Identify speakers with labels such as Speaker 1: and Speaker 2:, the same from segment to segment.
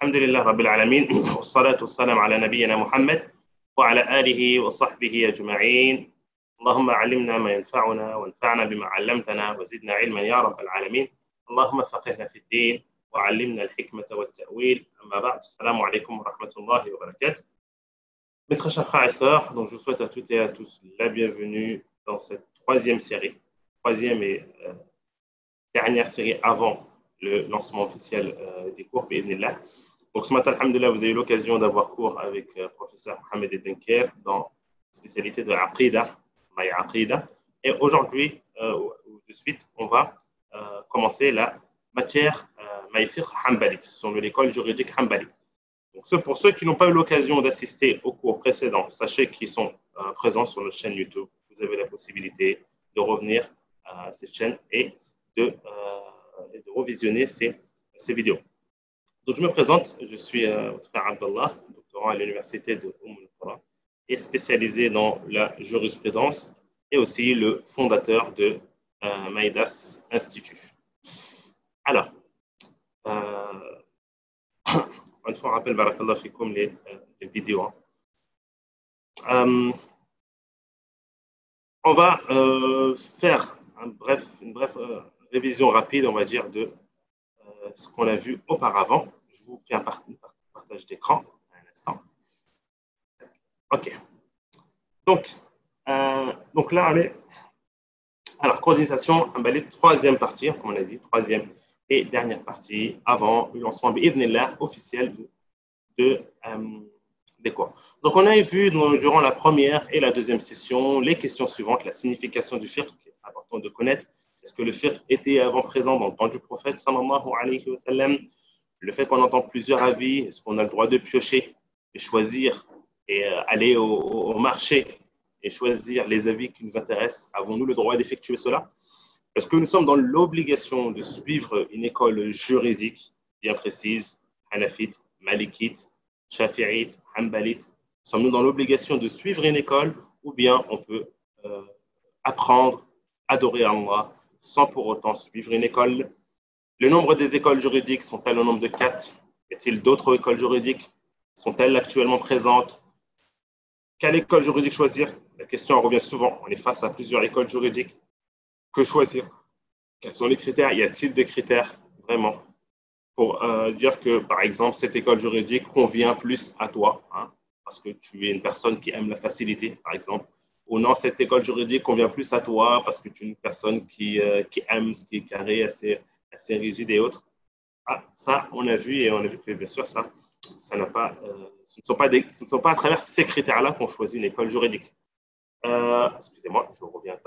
Speaker 1: الحمد لله رب العالمين والصلاة والسلام على نبينا محمد وعلى آله وصحبه أجمعين. اللهم علمنا ما ينفعنا وانفعنا بما علمتنا وزدنا علما يا رب العالمين. اللهم فقهنا في الدين وعلمنا الحكمة والتأويل. أما بعد، السلام عليكم ورحمة الله وبركاته. Mes très chers frères et sœurs, donc je vous souhaite à toutes et à tous la bienvenue dans cette troisième série, troisième et dernière série avant le lancement officiel des cours, bi'idhnillah. Donc ce matin, alhamdoulilah, vous avez eu l'occasion d'avoir cours avec professeur Mohamed Edenker dans la spécialité de l'Aqida, Maya Aqida. Et aujourd'hui, de suite, on va commencer la matière Maïfiq Hanbalit, ce sont de l'école juridique Hanbalit. Donc pour ceux qui n'ont pas eu l'occasion d'assister aux cours précédents, sachez qu'ils sont présents sur notre chaîne YouTube. Vous avez la possibilité de revenir à cette chaîne et de revisionner ces vidéos. Donc je me présente, je suis votre frère Abdallah, doctorant à l'université de Qura et spécialisé dans la jurisprudence et aussi le fondateur de Maïdars Institute. Alors, une fois, on rappelle, barakallah fikoum, les vidéos. On va faire une brève révision rapide, on va dire, de ce qu'on a vu auparavant. Je vous fais un partage d'écran un instant. OK. Donc là, on est. Alors, coordination, troisième partie, comme on a dit, troisième et dernière partie avant le lancement officiel des cours. Donc, on a vu durant la première et la deuxième session les questions suivantes, la signification du fiqh, qui est important de connaître. Est-ce que le fiqh était avant présent dans le temps du prophète, sallallahu alayhi wa sallam? Le fait qu'on entend plusieurs avis, est-ce qu'on a le droit de piocher et choisir et aller au marché et choisir les avis qui nous intéressent? Avons-nous le droit d'effectuer cela? Est-ce que nous sommes dans l'obligation de suivre une école juridique bien précise, hanafite, malikite, shafi'ite, hanbalite? Sommes-nous dans l'obligation de suivre une école ou bien on peut apprendre, adorer Allah sans pour autant suivre une école? Le nombre des écoles juridiques sont-elles au nombre de 4? Y a-t-il d'autres écoles juridiques? Sont-elles actuellement présentes? Quelle école juridique choisir? La question revient souvent. On est face à plusieurs écoles juridiques. Que choisir? Quels sont les critères? Y a-t-il des critères vraiment pour dire que, par exemple, cette école juridique convient plus à toi, hein, parce que tu es une personne qui aime la facilité, par exemple, ou non, cette école juridique convient plus à toi parce que tu es une personne qui aime ce qui est carré, assez rigide et autres. Ah, ça, on a vu et on a vu que, bien sûr, ça n'a pas, ce ne sont pas à travers ces critères-là qu'on choisit une école juridique. Excusez-moi, je reviens.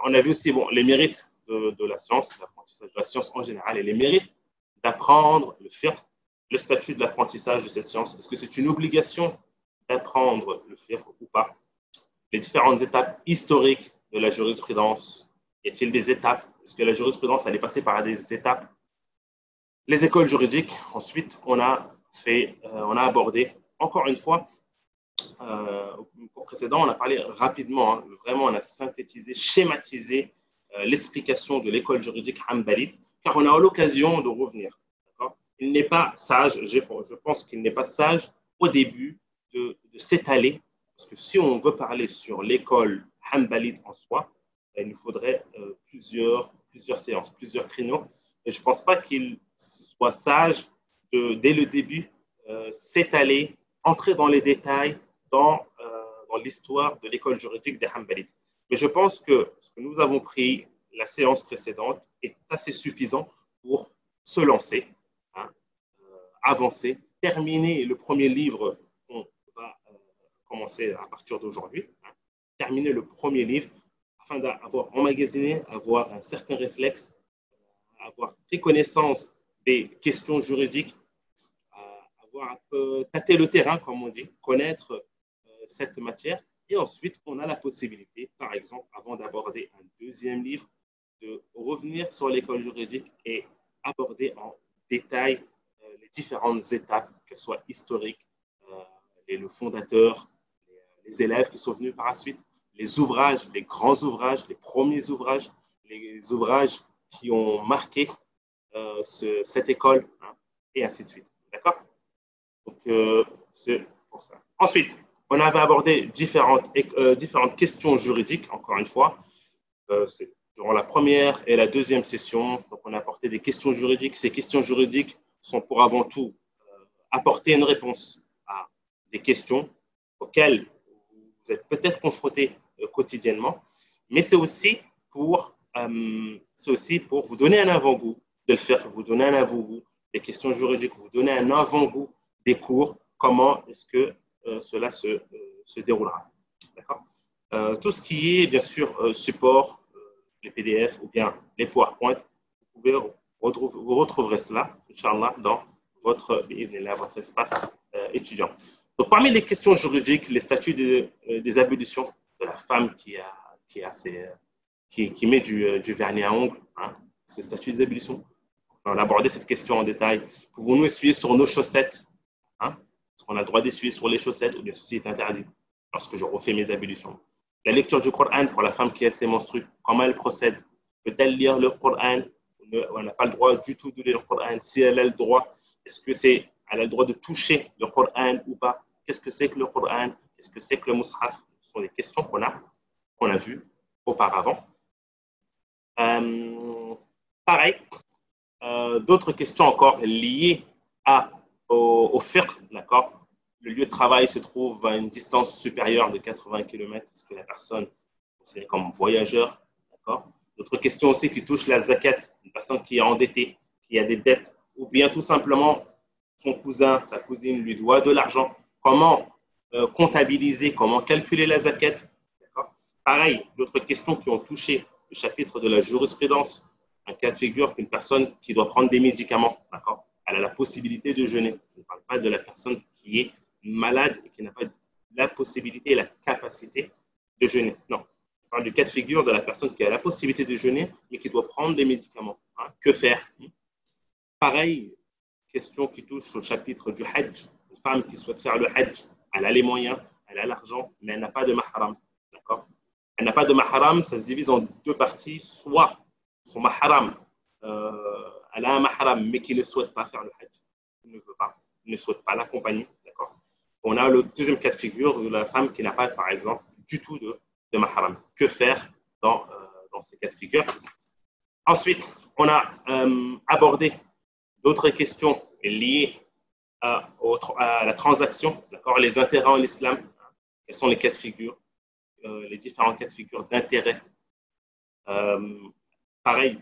Speaker 1: On a vu aussi les mérites de la science, l'apprentissage de la science en général et les mérites d'apprendre le fiqh, le statut de l'apprentissage de cette science. Est-ce que c'est une obligation d'apprendre le fiqh ou pas? Les différentes étapes historiques de la jurisprudence. Y a-t-il des étapes? Est-ce que la jurisprudence elle est passée par des étapes? Les écoles juridiques. Ensuite, on a abordé, encore une fois, au cours précédent, on a parlé rapidement, hein, vraiment, on a synthétisé, schématisé l'explication de l'école juridique hanbalite, car on a l'occasion de revenir. Il n'est pas sage, je pense qu'il n'est pas sage au début de s'étaler, parce que si on veut parler sur l'école hanbalite en soi, il nous faudrait plusieurs séances, plusieurs créneaux, et je ne pense pas qu'il soit sage dès le début, s'étaler, entrer dans les détails, dans l'histoire de l'école juridique des Hanbalites. Mais je pense que ce que nous avons pris la séance précédente est assez suffisant pour se lancer, hein, avancer, terminer le premier livre qu'on va commencer à partir d'aujourd'hui, hein, terminer le premier livre afin d'avoir emmagasiné, avoir un certain réflexe, avoir pris connaissance des questions juridiques, avoir un peu tâté le terrain, comme on dit, connaître cette matière. Et ensuite, on a la possibilité, par exemple, avant d'aborder un deuxième livre, de revenir sur l'école juridique et aborder en détail les différentes étapes, qu'elles soient historiques, le fondateur, les élèves qui sont venus par la suite, les ouvrages, les grands ouvrages, les premiers ouvrages, les ouvrages qui ont marqué cette école, hein, et ainsi de suite. D'accord? Donc, c'est pour ça. Ensuite, on avait abordé différentes questions juridiques, encore une fois. C'est durant la première et la deuxième session. Donc, on a apporté des questions juridiques. Ces questions juridiques sont pour avant tout apporter une réponse à des questions auxquelles vous êtes peut-être confrontés quotidiennement, mais c'est aussi pour vous donner un avant-goût de le faire, vous donner un avant-goût des questions juridiques, vous donner un avant-goût des cours, comment est-ce que cela se déroulera. D'accord? Tout ce qui est, bien sûr, support, les PDF ou bien les PowerPoint, vous retrouverez cela, Inch'Allah, dans votre espace étudiant. Donc, parmi les questions juridiques, les statuts des ablutions de la femme qui met du vernis à ongles, hein, ce statut des ablutions. On a abordé cette question en détail. Pouvons-nous essuyer sur nos chaussettes, hein? Est-ce qu'on a le droit d'essuyer sur les chaussettes ou bien ceci est interdit lorsque je refais mes ablutions? La lecture du Coran pour la femme qui a ses menstrues, comment elle procède? Peut-elle lire le Coran? On n'a pas le droit du tout de lire le Coran. Si elle a le droit, elle a le droit de toucher le Coran ou pas? Qu'est-ce que c'est que le Coran? Qu'est-ce que c'est que le Mus'haf? Ce sont des questions qu'on a vues auparavant. Pareil, d'autres questions encore liées au fiqh, d'accord? Le lieu de travail se trouve à une distance supérieure de 80 km. Est-ce que la personne est considérée comme voyageur, d'accord? D'autres questions aussi qui touchent la zakat, une personne qui est endettée, qui a des dettes, ou bien tout simplement son cousin, sa cousine lui doit de l'argent. Comment comptabiliser, comment calculer la zakat, d'accord? Pareil, d'autres questions qui ont touché le chapitre de la jurisprudence, un cas de figure qu'une personne qui doit prendre des médicaments, d'accord? Elle a la possibilité de jeûner. Je ne parle pas de la personne qui est malade et qui n'a pas la possibilité et la capacité de jeûner. Non, je parle du cas de figure de la personne qui a la possibilité de jeûner mais qui doit prendre des médicaments. Hein? Que faire? Pareil, question qui touche au chapitre du Hajj. Une femme qui souhaite faire le Hajj, elle a les moyens, elle a l'argent, mais elle n'a pas de mahram. D'accord? Elle n'a pas de mahram, ça se divise en deux parties. Soit son mahram, elle a un mahram, mais qui ne souhaite pas faire le Hajj, il ne veut pas, il ne souhaite pas l'accompagner. D'accord? On a le deuxième cas de figure de la femme qui n'a pas, par exemple, du tout de mahram. Que faire dans ces cas de figure? Ensuite, on a abordé d'autres questions liées à la transaction, d'accord? Les intérêts en islam, quels sont les cas de figure, les différents cas de figure d'intérêt. Pareil,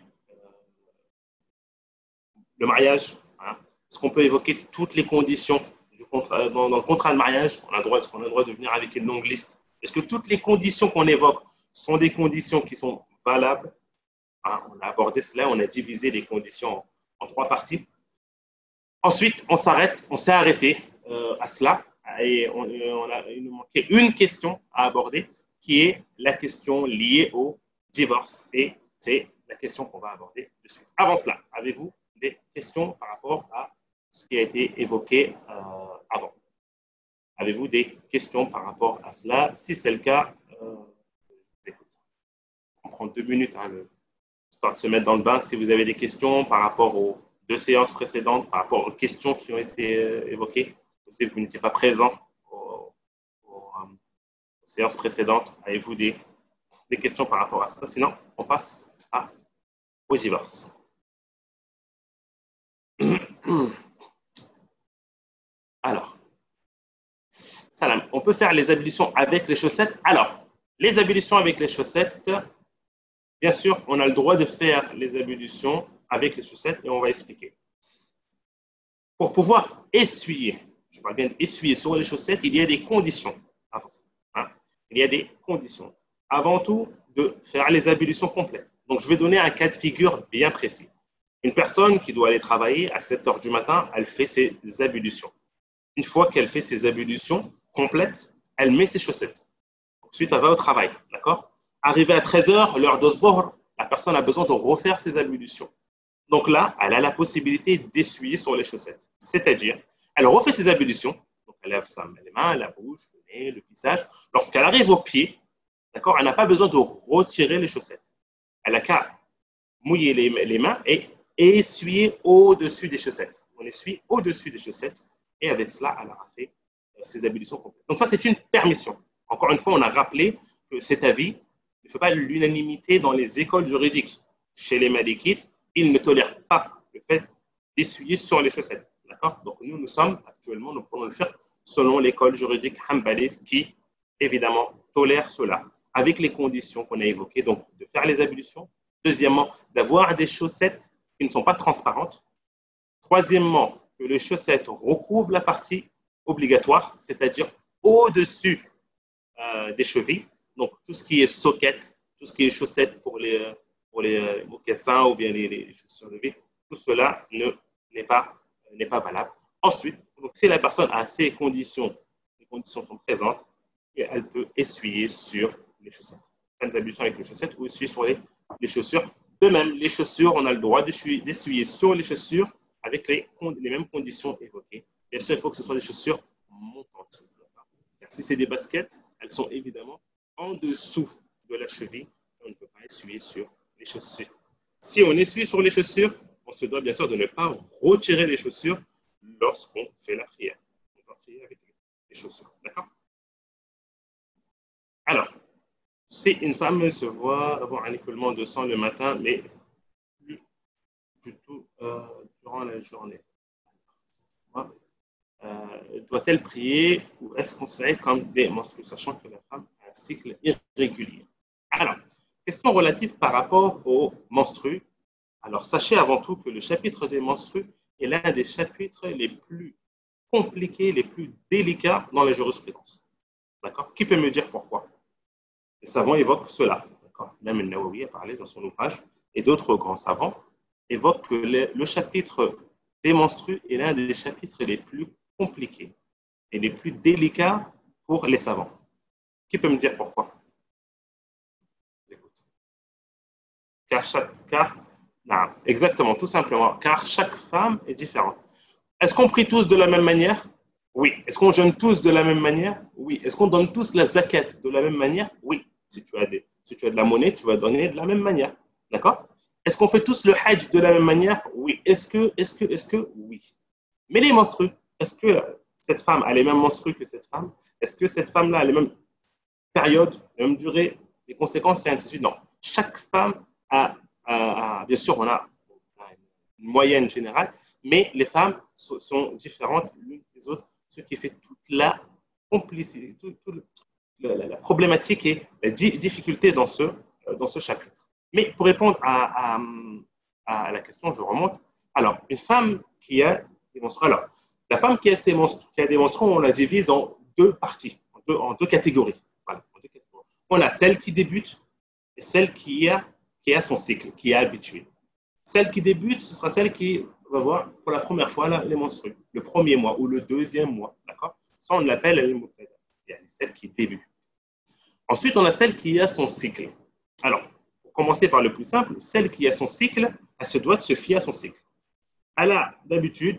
Speaker 1: le mariage, hein? Est-ce qu'on peut évoquer toutes les conditions du contrat, dans le contrat de mariage? Est-ce qu'on a le droit de venir avec une longue liste? Est-ce que toutes les conditions qu'on évoque sont des conditions qui sont valables? Hein? On a abordé cela, on a divisé les conditions en trois parties. Ensuite, on s'est arrêté à cela et il nous manquait une question à aborder qui est la question liée au divorce et c'est la question qu'on va aborder de suite. Avant cela, avez-vous des questions par rapport à ce qui a été évoqué avant? Avez-vous des questions par rapport à cela? Si c'est le cas, écoute, on prend 2 minutes histoire de se mettre dans le bain. Si vous avez des questions par rapport aux 2 séances précédentes, par rapport aux questions qui ont été évoquées, si vous n'étiez pas présent aux séances précédentes, avez-vous des questions par rapport à ça? Sinon, on passe au divorce. Alors, salam, on peut faire les ablutions avec les chaussettes. Alors, les ablutions avec les chaussettes, bien sûr, on a le droit de faire les ablutions avec les chaussettes et on va expliquer. Pour pouvoir essuyer, je parle bien d'essuyer sur les chaussettes, il y a des conditions. Hein? Il y a des conditions. Avant tout, de faire les ablutions complètes. Donc, je vais donner un cas de figure bien précis. Une personne qui doit aller travailler à 7 heures du matin, elle fait ses ablutions. Une fois qu'elle fait ses ablutions complètes, elle met ses chaussettes. Ensuite, elle va au travail. D'accord? Arrivé à 13 heures, l'heure de Dhuhr, la personne a besoin de refaire ses ablutions. Donc là, elle a la possibilité d'essuyer sur les chaussettes. C'est-à-dire, elle refait ses ablutions. Donc, elle lave les mains, la bouche, le nez, le visage. Lorsqu'elle arrive au pied, d'accord, elle n'a pas besoin de retirer les chaussettes. Elle n'a qu'à mouiller les mains et essuyer au-dessus des chaussettes. on essuie au-dessus des chaussettes et avec cela, elle a fait ses ablutions complètes. Donc ça, c'est une permission. Encore une fois, on a rappelé que cet avis ne fait pas l'unanimité dans les écoles juridiques. Chez les Malikites, ils ne tolèrent pas le fait d'essuyer sur les chaussettes. D'accord? Donc nous sommes actuellement, nous pouvons le faire selon l'école juridique Hanbalite qui, évidemment, tolère cela, avec les conditions qu'on a évoquées, donc de faire les ablutions. Deuxièmement, d'avoir des chaussettes qui ne sont pas transparentes. Troisièmement, que les chaussettes recouvrent la partie obligatoire, c'est-à-dire au-dessus des chevilles. Donc, tout ce qui est socket, tout ce qui est chaussettes pour les mocassins ou bien les chaussures de vie, tout cela n'est pas valable. Ensuite, donc, si la personne a ces conditions, les conditions sont présentes, elle peut essuyer sur les chaussettes. Faire des ablutions avec les chaussettes ou essuyer sur les chaussures. De même, les chaussures, on a le droit d'essuyer sur les chaussures avec les mêmes conditions évoquées. Bien sûr, il faut que ce soit des chaussures montantes. Car si c'est des baskets, elles sont évidemment en dessous de la cheville. On ne peut pas essuyer sur les chaussures. Si on essuie sur les chaussures, on se doit bien sûr de ne pas retirer les chaussures lorsqu'on fait la prière. On doit prier avec les chaussures. D'accord? Alors, si une femme se voit avoir un écoulement de sang le matin, mais plus du tout durant la journée, doit-elle prier ou est-ce considéré comme des menstrues, sachant que la femme a un cycle irrégulier? Alors, question relative par rapport aux menstrues. Alors, sachez avant tout que le chapitre des menstrues est l'un des chapitres les plus compliqués, les plus délicats dans la jurisprudence. D'accord? Qui peut me dire pourquoi? Les savants évoquent cela. Même Nawawi a parlé dans son ouvrage, et d'autres grands savants évoquent que le chapitre des menstrues est l'un des chapitres les plus compliqués et les plus délicats pour les savants. Qui peut me dire pourquoi? Non, exactement, tout simplement, car chaque femme est différente. Est-ce qu'on prie tous de la même manière? Oui. Est-ce qu'on jeûne tous de la même manière? Oui. Est-ce qu'on donne tous la zakat de la même manière? Oui. Si tu as de la monnaie, tu vas donner de la même manière. D'accord? Est-ce qu'on fait tous le hajj de la même manière? Oui. Est-ce que, oui. Mais les menstrues, est-ce que cette femme a les mêmes menstrues que cette femme? Est-ce que cette femme-là a les mêmes périodes, les mêmes durées, les conséquences, et ainsi de suite? Non. Chaque femme bien sûr, on a une moyenne générale, mais les femmes sont différentes l'une des autres, ce qui fait toute la complicité, la problématique et la difficulté dans ce chapitre. Mais pour répondre à la question, je remonte. Alors, une femme qui a des menstrues. Alors, la femme qui a des menstrues, on la divise en deux parties, en deux catégories. Voilà, on a celle qui débute et celle qui a son cycle, qui est habituée. Celle qui débute, ce sera celle qui va voir pour la première fois les menstrues, le premier mois ou le deuxième mois. D'accord? Ça, on l'appelle celle qui débute. Ensuite, on a celle qui a son cycle. Alors, pour commencer par le plus simple, celle qui a son cycle, elle se doit de se fier à son cycle. Elle a d'habitude,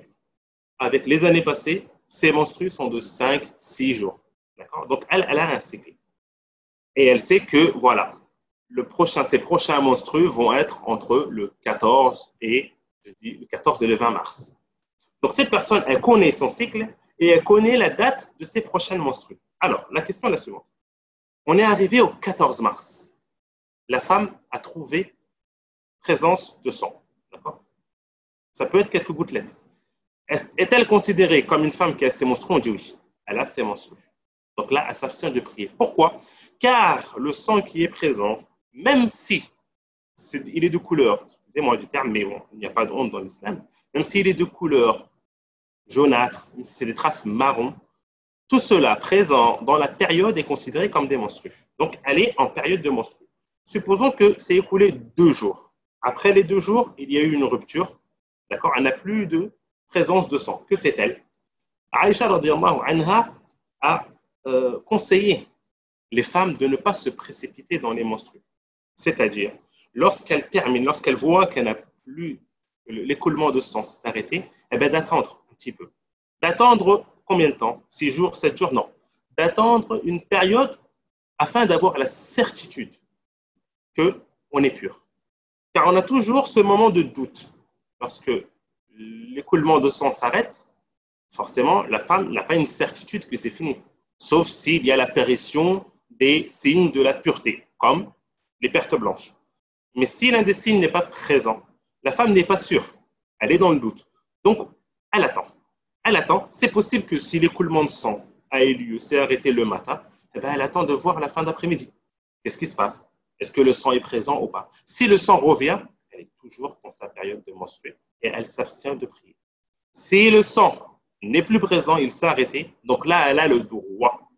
Speaker 1: avec les années passées, ses menstrues sont de 5-6 jours. D'accord? Donc, elle a un cycle. Et elle sait que, voilà, ses prochains menstrues vont être entre le 14 et le 20 mars. Donc, cette personne, elle connaît son cycle et elle connaît la date de ses prochaines menstrues. Alors, la question est la suivante. On est arrivé au 14 mars. La femme a trouvé présence de sang. D'accord? Ça peut être quelques gouttelettes. Est-elle considérée comme une femme qui a ses menstrues? On dit oui, elle a ses menstrues. Donc là, elle s'abstient de prier. Pourquoi? Car le sang qui est présent, même si il est de couleur, excusez-moi du terme, mais bon, il n'y a pas de honte dans l'islam, même s'il est de couleur jaunâtre, même si c'est des traces marron, tout cela présent dans la période est considéré comme des menstrues. Donc, elle est en période de menstrues. Supposons que c'est écoulé 2 jours. Après les 2 jours, il y a eu une rupture. D'accord? Elle n'a plus de présence de sang. Que fait-elle? Aïcha radiyallahu anha a conseillé les femmes de ne pas se précipiter dans les menstrues. C'est-à-dire, lorsqu'elle voit qu'elle n'a plus l'écoulement de sang s'est arrêté, eh bien d'attendre un petit peu. D'attendre combien de temps? 6 jours, 7 jours? Non. D'attendre une période afin d'avoir la certitude qu'on est pur. Car on a toujours ce moment de doute lorsque l'écoulement de sang s'arrête, forcément, la femme n'a pas une certitude que c'est fini, sauf s'il y a l'apparition des signes de la pureté, comme les pertes blanches. Mais si l'un des signes n'est pas présent, la femme n'est pas sûre, elle est dans le doute. Donc, elle attend. Elle attend. C'est possible que si l'écoulement de sang a eu lieu, s'est arrêté le matin, eh bien, elle attend de voir la fin d'après-midi. Qu'est-ce qui se passe? Est-ce que le sang est présent ou pas? Si le sang revient, elle est toujours dans sa période de menstruer et elle s'abstient de prier. Si le sang n'est plus présent, il s'est arrêté, donc là, elle a le droit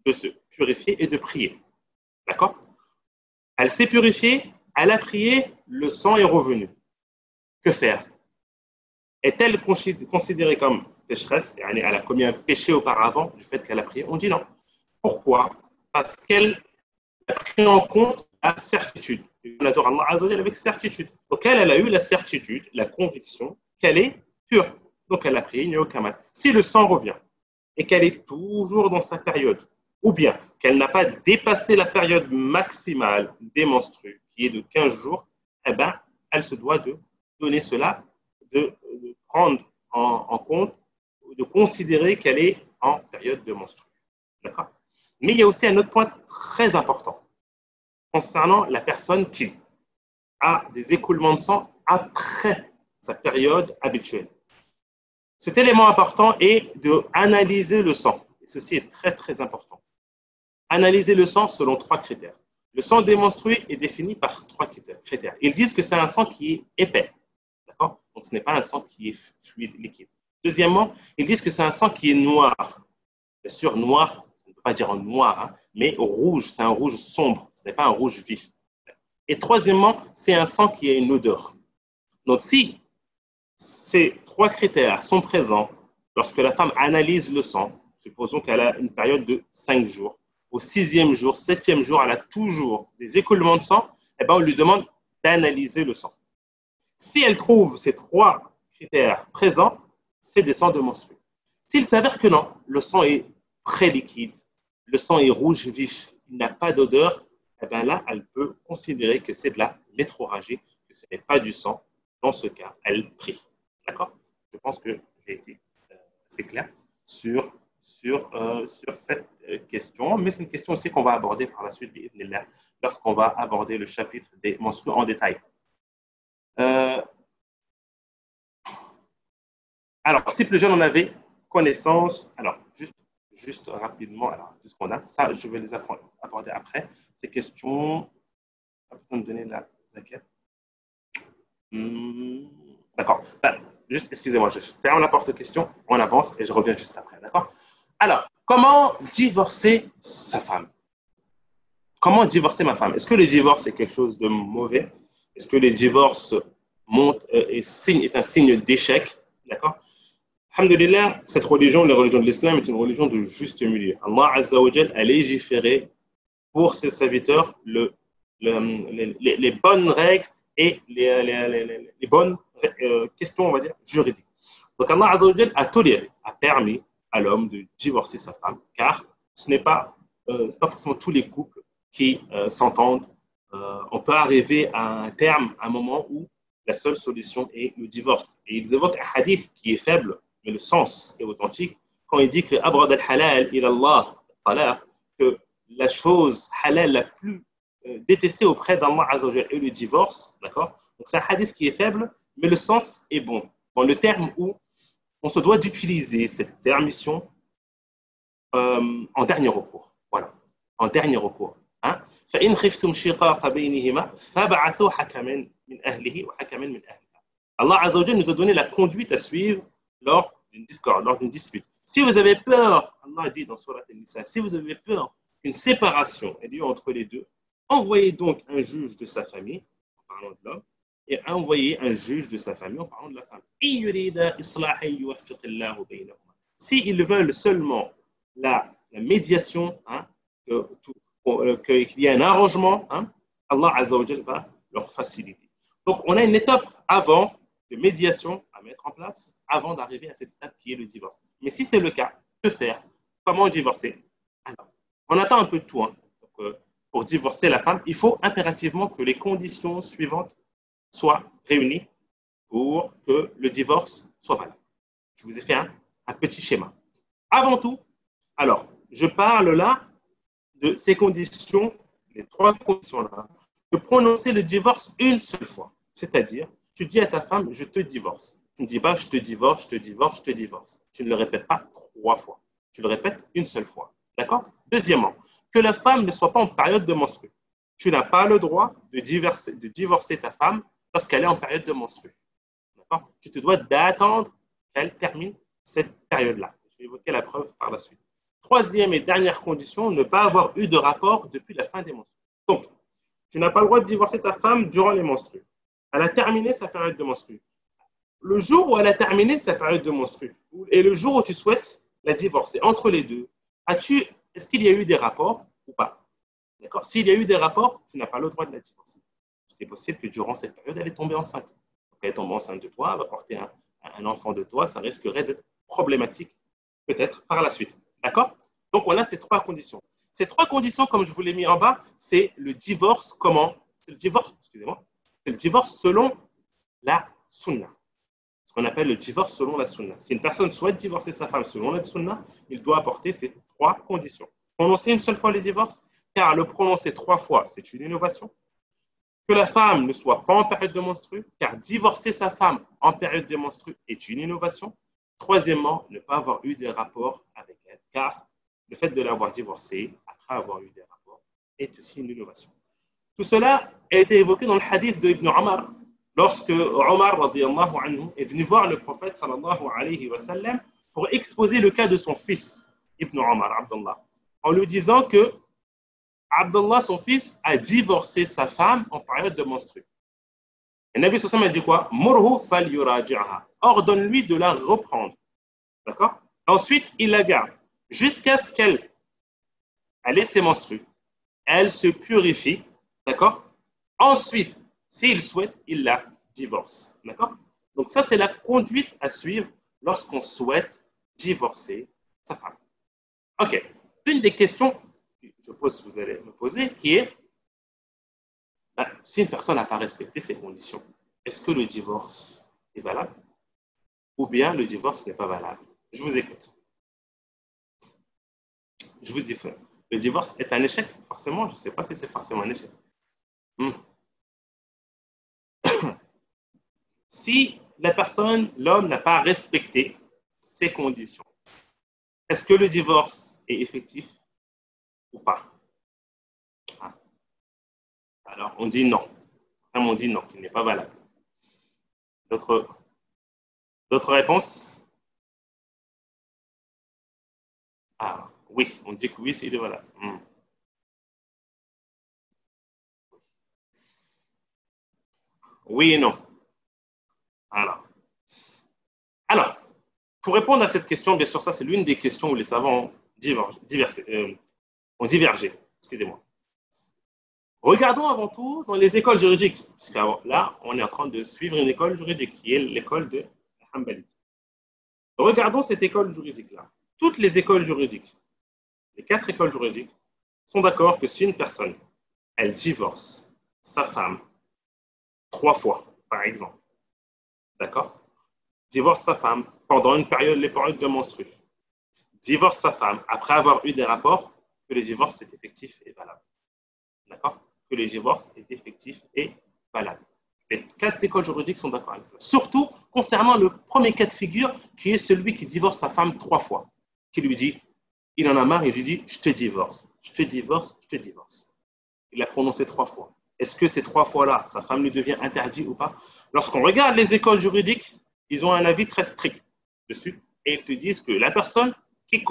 Speaker 1: de se purifier et de prier. D'accord? Elle s'est purifiée, elle a prié, le sang est revenu. Que faire? Est-elle considérée comme pécheresse? Elle a commis un péché auparavant du fait qu'elle a prié? On dit non. Pourquoi? Parce qu'elle a pris en compte la certitude. On adore Allah Azza wa Jalla avec certitude. Donc elle a eu la certitude, la conviction qu'elle est pure. Donc elle a prié, il n'y a aucun mal. Si le sang revient et qu'elle est toujours dans sa période, ou bien qu'elle n'a pas dépassé la période maximale des menstrues, qui est de 15 jours, eh ben, elle se doit de donner cela, de prendre en compte, de considérer qu'elle est en période de menstrues. D'accord? Mais il y a aussi un autre point très important concernant la personne qui a des écoulements de sang après sa période habituelle. Cet élément important est d'analyser le sang. Et ceci est très, très important. Analyser le sang selon 3 critères. Le sang démenstrué est défini par 3 critères. Ils disent que c'est un sang qui est épais. D'accord? Donc, ce n'est pas un sang qui est fluide, liquide. Deuxièmement, ils disent que c'est un sang qui est noir. Bien sûr, noir, ça ne veut pas dire en noir, hein, mais rouge, c'est un rouge sombre. Ce n'est pas un rouge vif. Et troisièmement, c'est un sang qui a une odeur. Donc, si ces 3 critères sont présents lorsque la femme analyse le sang, supposons qu'elle a une période de 5 jours, au 6e jour, 7e jour, elle a toujours des écoulements de sang, eh bien, on lui demande d'analyser le sang. Si elle trouve ces 3 critères présents, c'est des sangs de menstrues. S'il s'avère que non, le sang est très liquide, le sang est rouge vif, il n'a pas d'odeur, eh bien là, elle peut considérer que c'est de la métrorragie, que ce n'est pas du sang. Dans ce cas, elle prie. D'accord? Je pense que j'ai été assez clair sur cette question, mais c'est une question aussi qu'on va aborder par la suite lorsqu'on va aborder le chapitre des menstrues en détail. Alors, si plus jeune en avait connaissance, alors juste rapidement, alors tout ce qu'on a, ça je vais les aborder après. Ces questions, on va peut-être me donner la zakat. D'accord. Ben, juste, excusez-moi, je ferme la porte-question, on avance et je reviens juste après. D'accord? Alors, comment divorcer sa femme? Comment divorcer ma femme? Est-ce que le divorce est quelque chose de mauvais? Est-ce que le divorce est un signe d'échec? D'accord? Alhamdulillah, cette religion, la religion de l'islam, est une religion de juste milieu. Allah Azza wa Jal a légiféré pour ses serviteurs les bonnes règles et les bonnes questions, on va dire, juridiques. Donc Allah Azza wa Jal a toléré, a permis à l'homme de divorcer sa femme, car ce n'est pas forcément tous les couples qui s'entendent. On peut arriver à un terme, à un moment où la seule solution est le divorce. Et ils évoquent un hadith qui est faible, mais le sens est authentique, quand il dit que abrad al-halal ilallah talaq, que la chose halal la plus détestée auprès d'Allah Azza wa Jalla est le divorce, d'accord? Donc c'est un hadith qui est faible, mais le sens est bon. Dans le terme où on se doit d'utiliser cette permission en dernier recours. Voilà, en dernier recours. Hein? فإن خفتم شقاق بينهما فبعثوا حكما من أهله وحكما من أهلها. Allah Azza wa Jalla nous a donné la conduite à suivre lors d'une discorde, lors d'une dispute. Si vous avez peur, Allah dit dans Surat An-Nisa, si vous avez peur qu'une séparation ait lieu entre les deux, envoyez donc un juge de sa famille, en parlant de l'homme, et envoyez un juge de sa famille, en parlant de la femme. S'ils veulent seulement la médiation, hein, qu'il y ait un arrangement, hein, Allah Azza wa Jalla va leur faciliter. Donc, on a une étape avant de médiation à mettre en place avant d'arriver à cette étape qui est le divorce. Mais si c'est le cas, que faire? Comment divorcer? Alors, on attend un peu de tout. Hein. Donc, pour divorcer la femme, il faut impérativement que les conditions suivantes soient réunies pour que le divorce soit valable. Je vous ai fait un petit schéma. Avant tout, alors, je parle là de ces conditions, les trois conditions-là, de prononcer le divorce une seule fois. C'est-à-dire, tu dis à ta femme, je te divorce. Tu ne dis pas, je te divorce, je te divorce, je te divorce. Tu ne le répètes pas trois fois. Tu le répètes une seule fois. D'accord? Deuxièmement, que la femme ne soit pas en période de menstrue. Tu n'as pas le droit de divorcer ta femme lorsqu'elle est en période de menstrue. D'accord? Tu te dois d'attendre qu'elle termine cette période-là. Je vais évoquer la preuve par la suite. Troisième et dernière condition, ne pas avoir eu de rapport depuis la fin des menstrues. Donc, tu n'as pas le droit de divorcer ta femme durant les menstrues. Elle a terminé sa période de menstrues. Le jour où elle a terminé sa période de menstrues et le jour où tu souhaites la divorcer, entre les deux, est-ce qu'il y a eu des rapports ou pas? D'accord? S'il y a eu des rapports, tu n'as pas le droit de la divorcer. C'est possible que durant cette période, elle est tombée enceinte. Donc, elle est tombée enceinte de toi, elle va porter un enfant de toi, ça risquerait d'être problématique peut-être par la suite. D'accord? Donc, on a ces trois conditions. Ces trois conditions, comme je vous l'ai mis en bas, c'est le divorce comment? C'est le divorce, excusez-moi, c'est le divorce selon la sunna. Ce qu'on appelle le divorce selon la sunna. Si une personne souhaite divorcer sa femme selon la sunna, il doit apporter ces trois conditions. Prononcer une seule fois le divorce, car le prononcer trois fois, c'est une innovation. Que la femme ne soit pas en période de menstrue, car divorcer sa femme en période de menstrue est une innovation. Troisièmement, ne pas avoir eu des rapports avec elle, car le fait de l'avoir divorcée après avoir eu des rapports est aussi une innovation. Tout cela a été évoqué dans le hadith de Ibn Omar, lorsque Omar radiyallahu anhu, est venu voir le prophète sallallahu alayhi wa sallam pour exposer le cas de son fils, Ibn Omar, Abdullah, en lui disant que Abdullah, son fils, a divorcé sa femme en période de menstrue. Et Nabi sallallahu alayhi wa sallam a dit quoi? Murhu fal yuraji'aha. Ordonne-lui de la reprendre. D'accord? Ensuite, il la garde jusqu'à ce qu'elle ait ses menstrues. Elle se purifie. D'accord? Ensuite, s'il souhaite, il la divorce. D'accord? Donc ça, c'est la conduite à suivre lorsqu'on souhaite divorcer sa femme. OK. Une des questions que je pose, vous allez me poser, qui est, si une personne n'a pas respecté ces conditions, est-ce que le divorce est valable? Ou bien le divorce n'est pas valable? Je vous écoute. Je vous dis, le divorce est un échec? Forcément, je ne sais pas si c'est forcément un échec. Si la personne, l'homme, n'a pas respecté ces conditions, est-ce que le divorce est effectif ou pas? Alors, on dit non. On dit non, qu'il n'est pas valable. D'autres réponses? Ah, oui, on dit que oui, c'est valable. Oui et non. Alors, pour répondre à cette question, bien sûr, ça c'est l'une des questions où les savants ont divergé. Excusez-moi. Regardons avant tout dans les écoles juridiques, parce que là, on est en train de suivre une école juridique qui est l'école de Hanbalite. Regardons cette école juridique-là. Toutes les écoles juridiques, les 4 écoles juridiques, sont d'accord que si une personne, elle divorce sa femme 3 fois, par exemple, d'accord? Divorce sa femme pendant les périodes de menstrues, divorce sa femme après avoir eu des rapports, que le divorce est effectif et valable. D'accord? Que le divorce est effectif et valable. Les 4 écoles juridiques sont d'accord avec ça. Surtout concernant le premier cas de figure, qui est celui qui divorce sa femme 3 fois, qui lui dit, il en a marre et lui dit, je te divorce, je te divorce, je te divorce. Il l'a prononcé 3 fois. Est-ce que ces 3 fois-là, sa femme lui devient interdite ou pas? Lorsqu'on regarde les écoles juridiques, ils ont un avis très strict dessus et ils te disent que la personne qui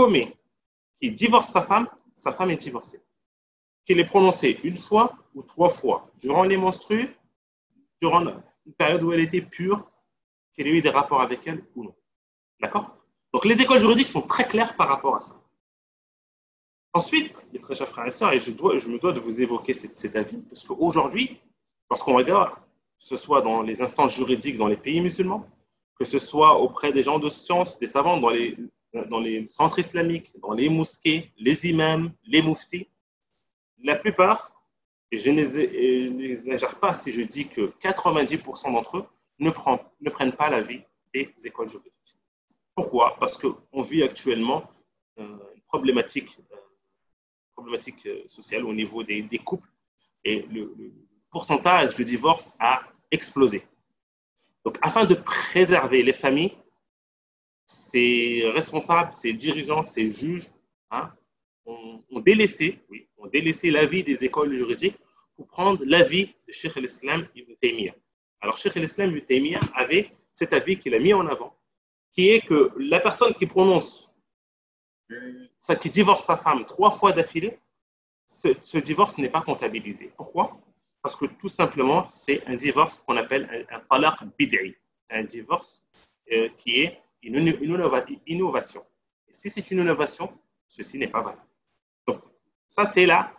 Speaker 1: divorce sa femme est divorcée. Qu'il est prononcé une fois ou 3 fois durant les menstrues, durant une période où elle était pure, qu'il ait eu des rapports avec elle ou non. D'accord? Donc les écoles juridiques sont très claires par rapport à ça. Ensuite, mes très chers frères et sœurs, et je me dois de vous évoquer cet avis, parce qu'aujourd'hui, lorsqu'on regarde, que ce soit dans les instances juridiques dans les pays musulmans, que ce soit auprès des gens de science, des savants, dans les centres islamiques, dans les mosquées, les imams, les muftis, la plupart, et je n'exagère pas si je dis que 90% d'entre eux ne prennent pas l'avis les écoles juridiques. Pourquoi? Parce qu'on vit actuellement une problématique sociale au niveau des couples et le pourcentage de divorce a explosé. Donc, afin de préserver les familles, ces responsables, ces dirigeants, ces juges hein, ont délaissé l'avis des écoles juridiques pour prendre l'avis de Cheikh al-Islam Ibn Taymiyyah. Alors, Cheikh al-Islam Ibn Taymiyyah avait cet avis qu'il a mis en avant, qui est que la personne qui qui divorce sa femme 3 fois d'affilée, ce divorce n'est pas comptabilisé. Pourquoi? Parce que tout simplement, c'est un divorce qu'on appelle un talaq bid'i, un divorce qui est une innovation. Et si c'est une innovation, ceci n'est pas valable. Donc, ça, c'est la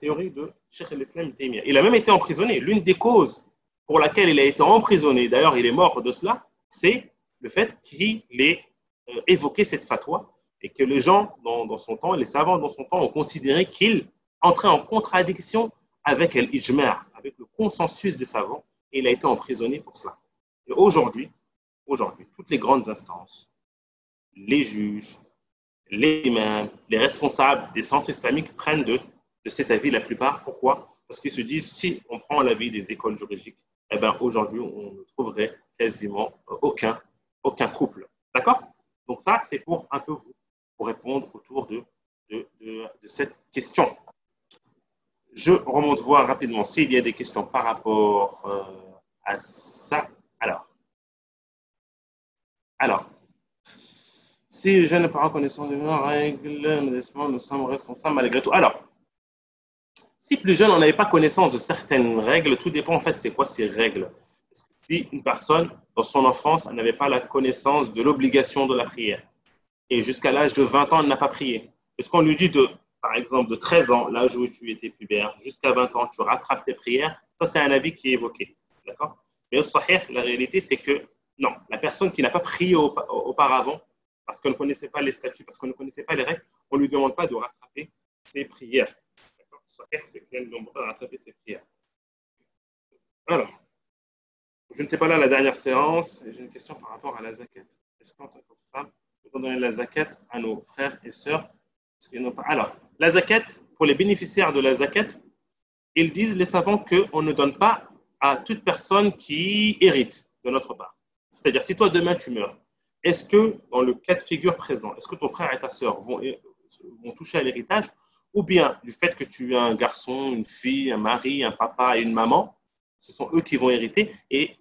Speaker 1: théorie de Cheikh al-Islam Taymiyyah. Il a même été emprisonné. L'une des causes pour laquelle il a été emprisonné, d'ailleurs, il est mort de cela, c'est le fait qu'il ait évoqué cette fatwa et que les gens dans son temps, les savants dans son temps, ont considéré qu'il entrait en contradiction avec l'ijma', avec le consensus des savants, et il a été emprisonné pour cela. Et aujourd'hui, toutes les grandes instances, les juges, les imams, les responsables des centres islamiques prennent de cet avis la plupart. Pourquoi? Parce qu'ils se disent, si on prend l'avis des écoles juridiques, eh ben, aujourd'hui, on ne trouverait quasiment aucun couple. D'accord? Donc ça, c'est pour un peu pour répondre autour de cette question. Je remonte voir rapidement s'il y a des questions par rapport à ça. Alors, si je n'ai pas connaissance de nos règles, nous sommes responsables malgré tout. Alors, si plus jeune, on n'avait pas connaissance de certaines règles, tout dépend en fait, c'est quoi ces règles. Parce que si une personne, dans son enfance, elle n'avait pas la connaissance de l'obligation de la prière, et jusqu'à l'âge de 20 ans, elle n'a pas prié, est-ce qu'on lui dit par exemple, de 13 ans, l'âge où tu étais pubère, jusqu'à 20 ans, tu rattrapes tes prières? Ça, c'est un avis qui est évoqué. D'accord? Mais au sahih, la réalité, c'est que non, la personne qui n'a pas prié auparavant, parce qu'on ne connaissait pas les statuts, parce qu'on ne connaissait pas les règles, on ne lui demande pas de rattraper ses prières. D'accord? Au sahih, c'est qu'elle ne demande pas de rattraper ses prières. Alors, je n'étais pas là à la dernière séance, et j'ai une question par rapport à la zakat. Est-ce qu'en tant que femme, on peut donner la zakat à nos frères et sœurs? Alors, la zakat, pour les bénéficiaires de la zakat, ils disent, les savants, qu'on ne donne pas à toute personne qui hérite de notre part. C'est-à-dire, si toi, demain, tu meurs, est-ce que, dans le cas de figure présent, est-ce que ton frère et ta sœur vont toucher à l'héritage, ou bien du fait que tu as un garçon, une fille, un mari, un papa et une maman, ce sont eux qui vont hériter, et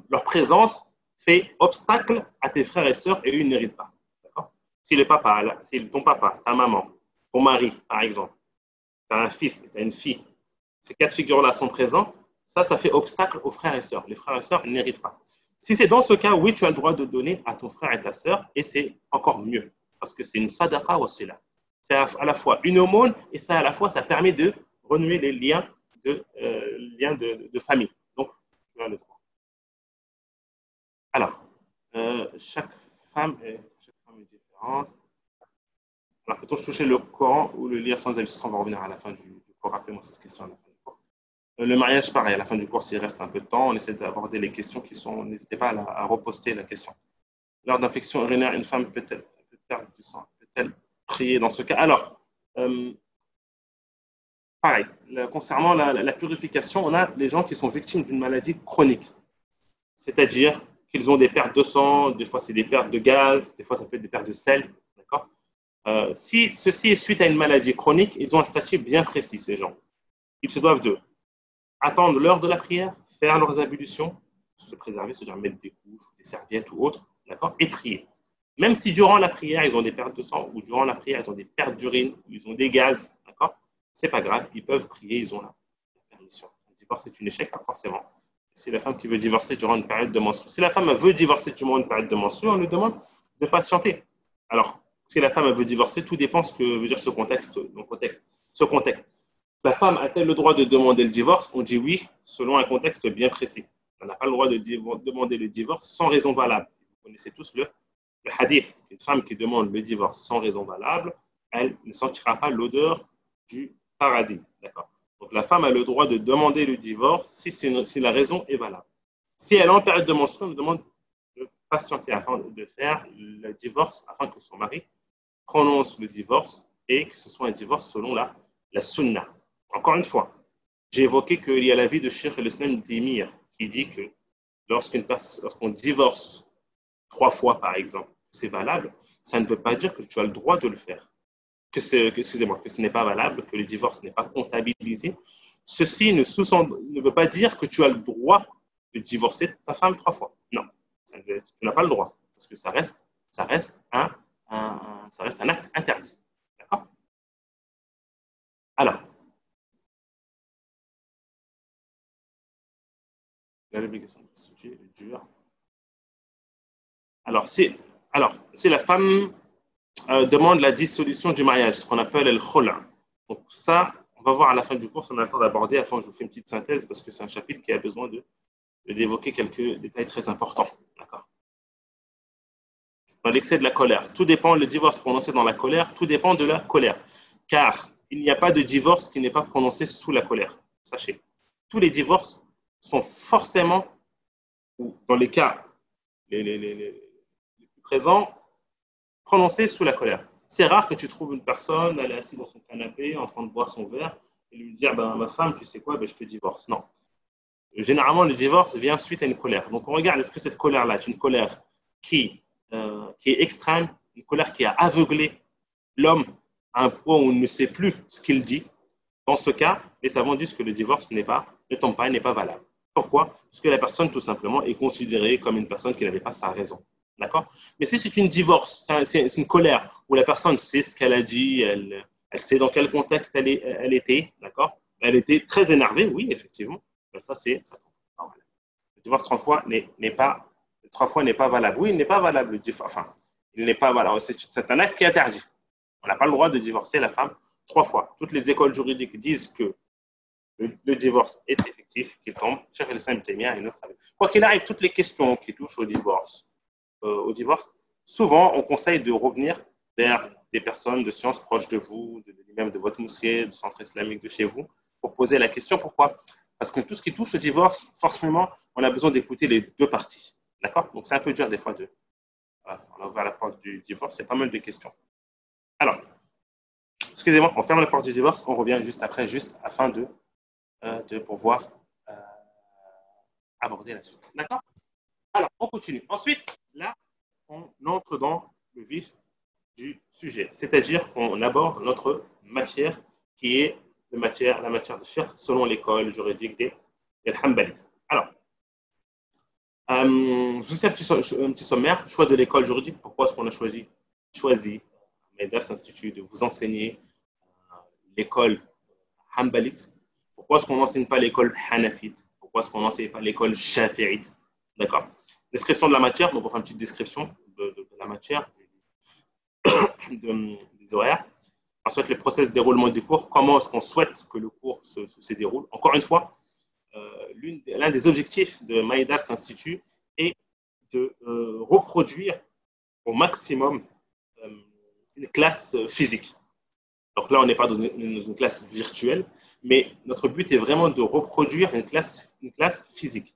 Speaker 1: leur présence fait obstacle à tes frères et sœurs, et eux, ils n'héritent pas. Si ton papa, ta maman, ton mari, par exemple, tu as un fils, tu as une fille, ces 4 figures-là sont présents, ça fait obstacle aux frères et sœurs. Les frères et sœurs n'héritent pas. Si c'est dans ce cas, oui, tu as le droit de donner à ton frère et ta sœur, et c'est encore mieux, parce que c'est une sadaqa wasila. C'est à la fois une aumône, et ça, à la fois, ça permet de renouer les liens de famille. Donc, tu as le droit. Alors, chaque femme est différente. Alors, peut-on toucher le Coran ou le lire sans illustration? On va revenir à la fin du cours. Rappelez-moi cette question à la fin du cours. Le mariage, pareil, à la fin du cours, s'il reste un peu de temps, on essaie d'aborder les questions qui sont. N'hésitez pas à reposter la question. Lors d'infection urinaire, une femme peut-elle perdre du sang? Peut-elle prier dans ce cas? Alors, pareil, concernant la purification, on a les gens qui sont victimes d'une maladie chronique. C'est-à-dire qu'ils ont des pertes de sang, des fois c'est des pertes de gaz, des fois ça peut être des pertes de sel. D'accord? Si ceci est suite à une maladie chronique, ils ont un statut bien précis, ces gens. Ils se doivent de attendre l'heure de la prière, faire leurs ablutions, se préserver, c'est-à-dire mettre des couches, des serviettes ou autres, d'accord, et prier. Même si durant la prière, ils ont des pertes de sang, ou durant la prière, ils ont des pertes d'urine, ou ils ont des gaz, d'accord, c'est pas grave, ils peuvent prier, ils ont la permission. Le divorce, c'est un échec, pas forcément. Si la femme qui veut divorcer durant une période de menstruation, si la femme veut divorcer durant une période de menstruation, on lui demande de patienter. Alors, si la femme veut divorcer, tout dépend ce que veut dire ce contexte. La femme a-t-elle le droit de demander le divorce? On dit oui, selon un contexte bien précis. Elle n'a pas le droit de demander le divorce sans raison valable. Vous connaissez tous le hadith. Une femme qui demande le divorce sans raison valable, elle ne sentira pas l'odeur du paradis. D'accord? Donc la femme a le droit de demander le divorce si la raison est valable. Si elle est en période de menstruation, on lui demande de patienter afin de faire le divorce, afin que son mari prononce le divorce et que ce soit un divorce selon la sunna. Encore une fois, j'ai évoqué qu'il y a l'avis de Cheikh al-Islam Taymiyya qui dit que lorsqu'on divorce 3 fois, par exemple, c'est valable, ça ne veut pas dire que tu as le droit de le faire. Excusez-moi, que ce n'est pas valable, que le divorce n'est pas comptabilisé. Ceci ne veut pas dire que tu as le droit de divorcer ta femme 3 fois. Non, tu n'as pas le droit, parce que ça reste un acte interdit. D'accord? Alors, l'obligation de restituer est dure. Alors, si la femme demande la dissolution du mariage, ce qu'on appelle le khula. Donc ça, on va voir à la fin du cours si on a le temps d'aborder. Enfin, je vous fais une petite synthèse parce que c'est un chapitre qui a besoin d'évoquer quelques détails très importants. D'accord. Dans l'excès de la colère, tout dépend, le divorce prononcé dans la colère, tout dépend de la colère. Car il n'y a pas de divorce qui n'est pas prononcé sous la colère. Sachez, tous les divorces sont forcément, ou dans les cas les plus présents, prononcés sous la colère. C'est rare que tu trouves une personne, elle est assise dans son canapé, en train de boire son verre, et lui dire, ma femme, tu sais quoi, je te divorce. Non. Généralement, le divorce vient suite à une colère. Donc, on regarde, est-ce que cette colère-là est une colère qui est extrême, une colère qui a aveuglé l'homme à un point où on ne sait plus ce qu'il dit. Dans ce cas, les savants disent que le divorce ne tombe pas, n'est pas valable. Pourquoi? Parce que la personne, tout simplement, est considérée comme une personne qui n'avait pas sa raison. D'accord? Mais si c'est une divorce, c'est une colère où la personne sait ce qu'elle a dit, elle sait dans quel contexte elle était, d'accord? Elle était très énervée, oui, effectivement. Mais ça tombe. Le divorce 3 fois n'est pas valable. Oui, il n'est pas valable. Enfin, il n'est pas valable. C'est un acte qui est interdit. On n'a pas le droit de divorcer la femme 3 fois. Toutes les écoles juridiques disent que le divorce est effectif, qu'il tombe. Cheikh el-Islam Taymiyya et notre avis. Quoi qu'il arrive, toutes les questions qui touchent au divorce, souvent, on conseille de revenir vers des personnes de sciences proches de vous, même de votre mosquée, du centre islamique de chez vous, pour poser la question. Pourquoi? Parce que tout ce qui touche au divorce, forcément, on a besoin d'écouter les deux parties. D'accord? Donc, c'est un peu dur des fois on a ouvert la porte du divorce, c'est pas mal de questions. Alors, excusez-moi, on ferme la porte du divorce, on revient juste après, juste afin de pouvoir aborder la suite. D'accord? Alors, on continue. Ensuite, là, on entre dans le vif du sujet, c'est-à-dire qu'on aborde notre matière qui est la matière de fiqh selon l'école juridique des Hanbalites. Alors, je vous fais un petit sommaire. Choix de l'école juridique. Pourquoi est-ce qu'on a choisi Medars Institut de vous enseigner l'école Hanbalite? Pourquoi est-ce qu'on n'enseigne pas l'école Hanafite? Pourquoi est-ce qu'on n'enseigne pas l'école Shafi'ite? D'accord. Description de la matière. Donc, on fait une petite description de la matière, des horaires. Ensuite, les process de déroulement du cours. Comment est-ce qu'on souhaite que le cours se déroule? Encore une fois, l'un des objectifs de Medars Institut est de reproduire au maximum une classe physique. Donc là, on n'est pas dans une classe virtuelle, mais notre but est vraiment de reproduire une classe physique.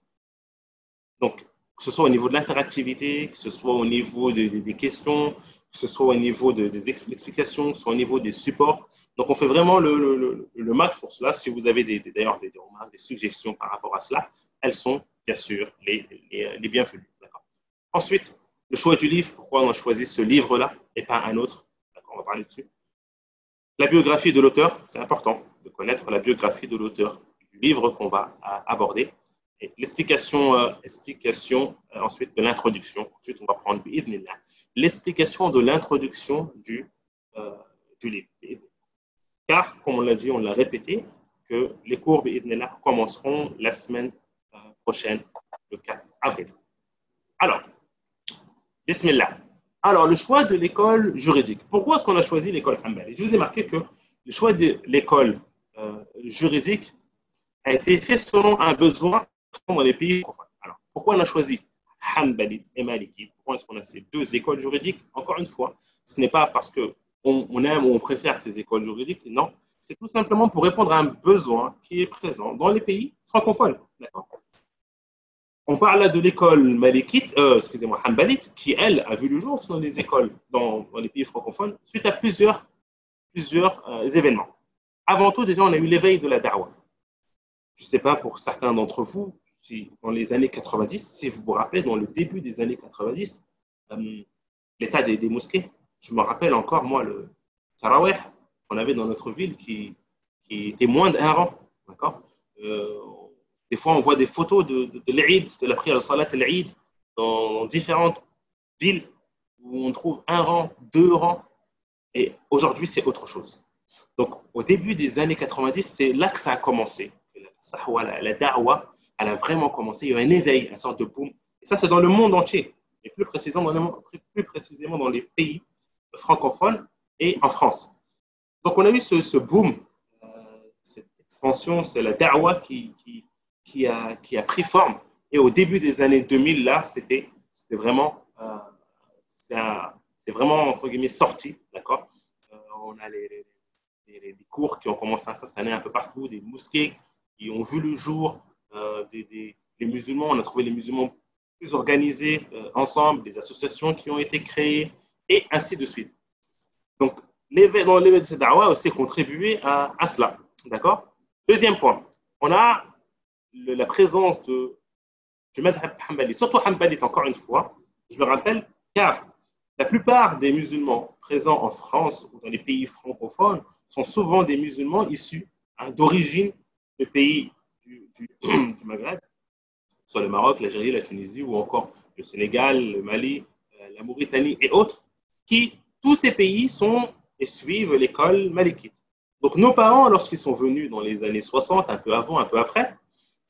Speaker 1: Donc, que ce soit au niveau de l'interactivité, que ce soit au niveau des questions, que ce soit au niveau des explications, que ce soit au niveau des supports. Donc, on fait vraiment le max pour cela. Si vous avez d'ailleurs des remarques, des suggestions par rapport à cela, elles sont bien sûr les bienvenues. Ensuite, le choix du livre. Pourquoi on a choisi ce livre-là et pas un autre? On va parler dessus. La biographie de l'auteur, c'est important de connaître la biographie de l'auteur du livre qu'on va aborder. Et l'explication ensuite de l'introduction. Ensuite, on va prendre l'explication de l'introduction du livre. Car, comme on l'a dit, on l'a répété, que les cours commenceront la semaine prochaine, le 4 avril. Alors, bismillah. Alors, le choix de l'école juridique. Pourquoi est-ce qu'on a choisi l'école Hanbali? Je vous ai marqué que le choix de l'école juridique a été fait selon un besoin dans les pays francophones. Alors, pourquoi on a choisi Hanbali et Maliki? Pourquoi est-ce qu'on a ces deux écoles juridiques? Encore une fois, ce n'est pas parce qu'on aime ou on préfère ces écoles juridiques, non. C'est tout simplement pour répondre à un besoin qui est présent dans les pays francophones. D'accord? On parle là de l'école malikite, excusez-moi, hanbalite, qui, elle, a vu le jour dans les écoles dans les pays francophones suite à plusieurs événements. Avant tout, déjà, on a eu l'éveil de la da'wah. Je ne sais pas pour certains d'entre vous, si, dans les années 90, si vous vous rappelez, dans le début des années 90, l'état des mosquées, je me rappelle encore, moi, le Taraweh qu'on avait dans notre ville qui était moins d'un rang. D'accord. Des fois, on voit des photos de l'Eid, de la prière de Salat al-Eid, dans différentes villes où on trouve un rang, deux rangs. Et aujourd'hui, c'est autre chose. Donc, au début des années 90, c'est là que ça a commencé. La da'wah, elle a vraiment commencé. Il y a eu un éveil, une sorte de boom. Et ça, c'est dans le monde entier. Et plus précisément dans les pays francophones et en France. Donc, on a eu ce boom, cette expansion, c'est la da'wah qui a pris forme. Et au début des années 2000, là, c'était vraiment, c'est vraiment, entre guillemets, sorti. D'accord. On a des cours qui ont commencé à s'installer un peu partout, des mosquées qui ont vu le jour, les musulmans, on a trouvé les musulmans plus organisés ensemble, des associations qui ont été créées, et ainsi de suite. Donc, dans l'éveil de cette da'wah aussi contribué à cela. D'accord. Deuxième point, on a la présence du madhab hanbali, surtout hanbali, encore une fois, je le rappelle, car la plupart des musulmans présents en France ou dans les pays francophones sont souvent des musulmans issus d'origine de pays du Maghreb, soit le Maroc, l'Algérie, la Tunisie ou encore le Sénégal, le Mali, la Mauritanie et autres, qui tous ces pays sont et suivent l'école malikite. Donc nos parents, lorsqu'ils sont venus dans les années 60, un peu avant, un peu après,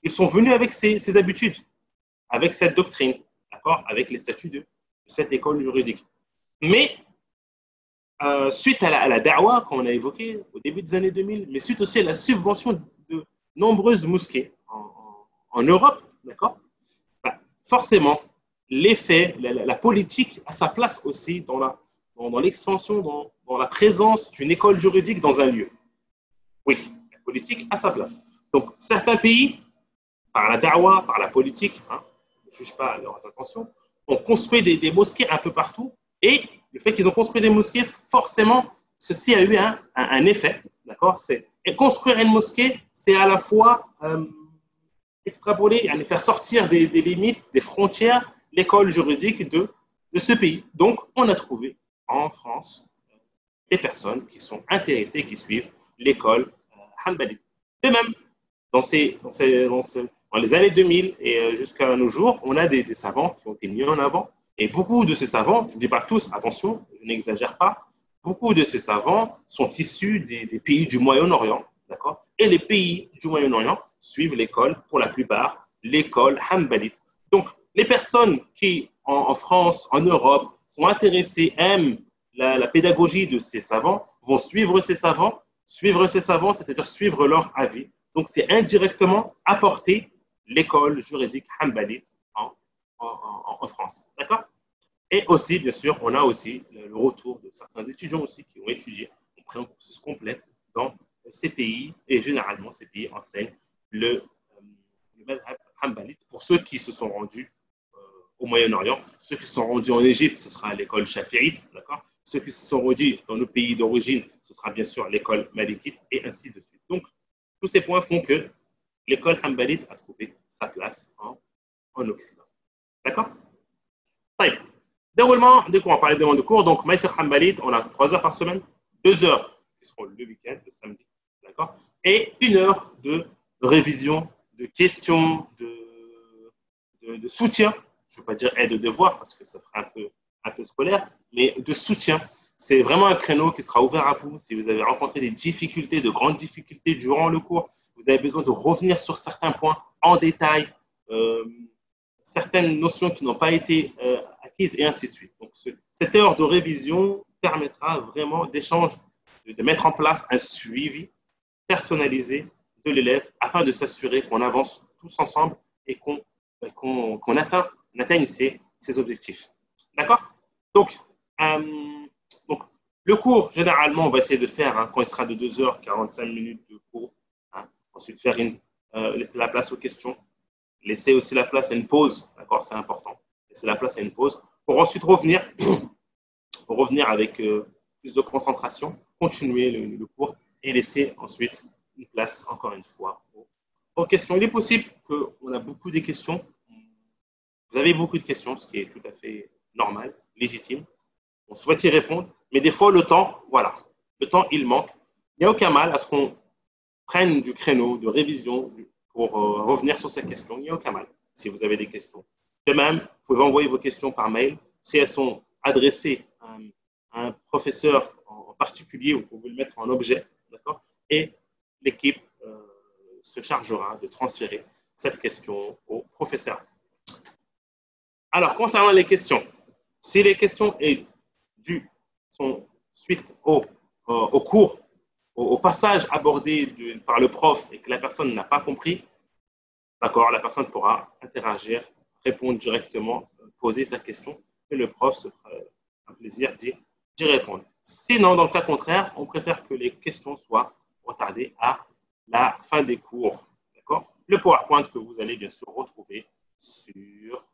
Speaker 1: ils sont venus avec ces habitudes, avec cette doctrine, d'accord, avec les statuts de cette école juridique. Mais suite à la da'wah qu'on a évoquée au début des années 2000, mais suite aussi à la subvention de nombreuses mosquées en Europe, d'accord, bah, forcément, l'effet, la politique a sa place aussi dans l'expansion, dans la présence d'une école juridique dans un lieu. Oui, la politique a sa place. Donc, certains pays, par la da'wah, par la politique, ne juge pas leurs intentions, ont construit des mosquées un peu partout. Et le fait qu'ils ont construit des mosquées, forcément, ceci a eu un effet. D'accord. Et construire une mosquée, c'est à la fois extrapoler, faire sortir des limites, des frontières, l'école juridique de ce pays. Donc, on a trouvé en France des personnes qui sont intéressées, qui suivent l'école hanbalite. De même, dans les années 2000 et jusqu'à nos jours, on a des savants qui ont été mis en avant. Et beaucoup de ces savants, je ne dis pas tous, attention, je n'exagère pas, beaucoup de ces savants sont issus des pays du Moyen-Orient, d'accord. Et les pays du Moyen-Orient suivent l'école, pour la plupart, l'école hanbalite. Donc, les personnes qui, en France, en Europe, sont intéressées, aiment la pédagogie de ces savants, vont suivre ces savants, c'est-à-dire suivre leur avis. Donc, c'est indirectement apporter l'école juridique hanbalite en France. D'accord. Et aussi, bien sûr, on a aussi le retour de certains étudiants aussi qui ont étudié, ont pris un cursus complet dans ces pays, et généralement, ces pays enseignent le madhab hanbalite. Pour ceux qui se sont rendus au Moyen-Orient, ceux qui se sont rendus en Égypte, ce sera l'école chafi'ite, d'accord. Ceux qui se sont rendus dans nos pays d'origine, ce sera bien sûr l'école malikite, et ainsi de suite. Donc, tous ces points font que l'école hanbalite a trouvé sa place en Occident. D'accord. Déroulement des cours, on va parler de cours. Donc, Maïfir Hanbalite, on a 3 heures par semaine, 2 heures qui seront le week-end, le samedi, d'accord, et 1 heure de révision, de questions, de soutien. Je ne veux pas dire aide de devoir parce que ça ferait un peu scolaire, mais de soutien. C'est vraiment un créneau qui sera ouvert à vous. Si vous avez rencontré des difficultés, de grandes difficultés durant le cours, vous avez besoin de revenir sur certains points en détail, certaines notions qui n'ont pas été acquises, et ainsi de suite. Donc, cette heure de révision permettra vraiment d'échange, de mettre en place un suivi personnalisé de l'élève afin de s'assurer qu'on avance tous ensemble et qu'on atteigne ses objectifs. D'accord. Donc, le cours, généralement, on va essayer de faire, quand il sera de 2h45 de cours, ensuite faire laisser la place aux questions. laisser aussi la place à une pause, d'accord, c'est important. Laisser la place à une pause pour ensuite revenir, avec plus de concentration, continuer le cours et laisser ensuite une place, encore une fois, aux questions. Il est possible qu'on a beaucoup de questions. Vous avez beaucoup de questions, ce qui est tout à fait normal, légitime. On souhaite y répondre, mais des fois, le temps, voilà, le temps, il manque. Il n'y a aucun mal à ce qu'on prenne du créneau de révision pour revenir sur ces questions. Il n'y a aucun mal si vous avez des questions. De même, vous pouvez envoyer vos questions par mail. Si elles sont adressées à un professeur en particulier, vous pouvez le mettre en objet, d'accord? Et l'équipe se chargera de transférer cette question au professeur. Alors, concernant les questions, si les questions sont suite au cours, au passage abordé par le prof et que la personne n'a pas compris, d'accord, la personne pourra interagir, répondre directement, poser sa question et le prof se fera un plaisir d'y répondre. Sinon, dans le cas contraire, on préfère que les questions soient retardées à la fin des cours. D'accord? Le PowerPoint que vous allez bien sûr retrouver sur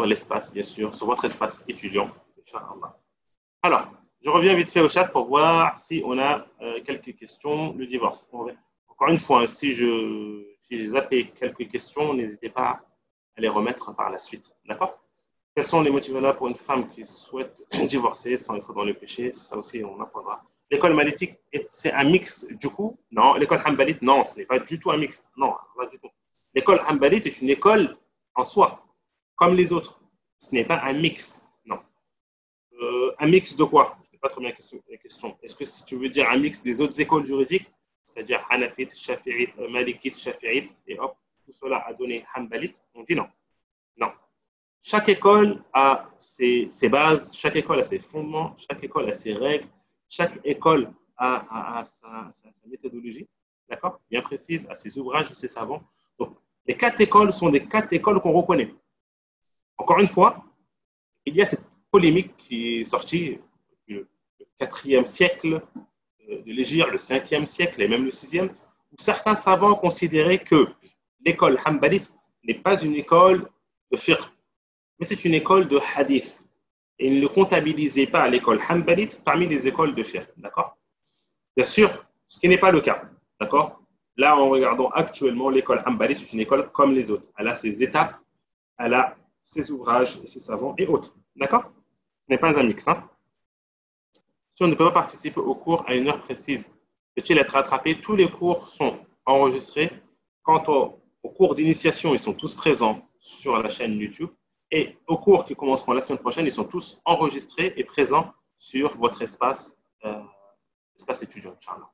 Speaker 1: l'espace, bien sûr, sur votre espace étudiant, Inch'Allah. Alors, je reviens vite fait au chat pour voir si on a quelques questions. Le divorce. Encore une fois, si j'ai zappé quelques questions, n'hésitez pas à les remettre par la suite. D'accord? Quels sont les motivateurs pour une femme qui souhaite divorcer sans être dans le péché? Ça aussi, on apprendra. L'école malitique, c'est un mix du coup? Non. L'école hanbalite, non, ce n'est pas du tout un mix. Non, pas du tout. L'école hanbalite est une école en soi, comme les autres. Ce n'est pas un mix, non. Un mix de quoi? Je n'ai pas trop bien la question. Est-ce que si tu veux dire un mix des autres écoles juridiques, c'est-à-dire Hanafite, Shafi'ite, Malikite, Shafi'ite, et hop, tout cela a donné hanbalite? On dit non. Non. Chaque école a ses bases, chaque école a ses fondements, chaque école a ses règles, chaque école a sa méthodologie, d'accord, bien précise, a ses ouvrages, ses savants. Donc, les 4 écoles sont des 4 écoles qu'on reconnaît. Encore une fois, il y a cette polémique qui est sortie du 4e siècle de l'Hégire, le 5e siècle et même le 6e, où certains savants considéraient que l'école hanbalite n'est pas une école de fiqh, mais c'est une école de hadith. Et ils ne comptabilisaient pas l'école hanbalite parmi les écoles de fiqh, d'accord? Bien sûr, ce qui n'est pas le cas, d'accord? Là, en regardant actuellement, l'école hanbalite, c'est une école comme les autres. Elle a ses étapes, elle a ses ouvrages, ses savants et autres, d'accord? Ce n'est pas un mix, hein? Si on ne peut pas participer au cours à une heure précise, peut-il être rattrapé? Tous les cours sont enregistrés. Quant aux cours d'initiation, ils sont tous présents sur la chaîne YouTube. Et aux cours qui commenceront la semaine prochaine, ils sont tous enregistrés et présents sur votre espace étudiant, Inch'Allah.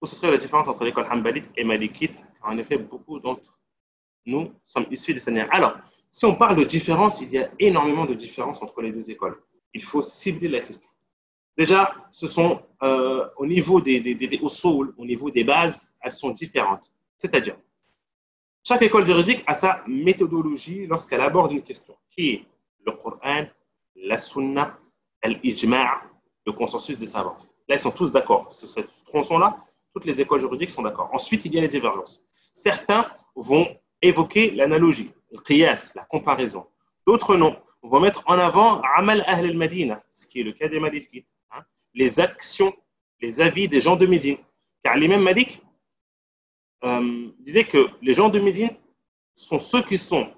Speaker 1: Où se trouve la différence entre l'école hanbalite et malikite? En effet, beaucoup d'entre nous sommes issus des Sanaïens. Alors, si on parle de différence, il y a énormément de différences entre les deux écoles. Il faut cibler la question. Déjà, ce sont au niveau des usul, au niveau des bases, elles sont différentes. C'est-à-dire, chaque école juridique a sa méthodologie lorsqu'elle aborde une question, qui est le Coran, la Sunna, l'Ijma', le consensus des savants. Là, ils sont tous d'accord. Ce tronçon-là, toutes les écoles juridiques sont d'accord. Ensuite, il y a les divergences. Certains vont évoquer l'analogie, le qiyas, la comparaison. D'autres non. On va mettre en avant Amal Ahl al-Madina, ce qui est le cas des Malikites, hein, les actions, les avis des gens de Médine. Car l'imam Malik disait que les gens de Médine sont ceux qui sont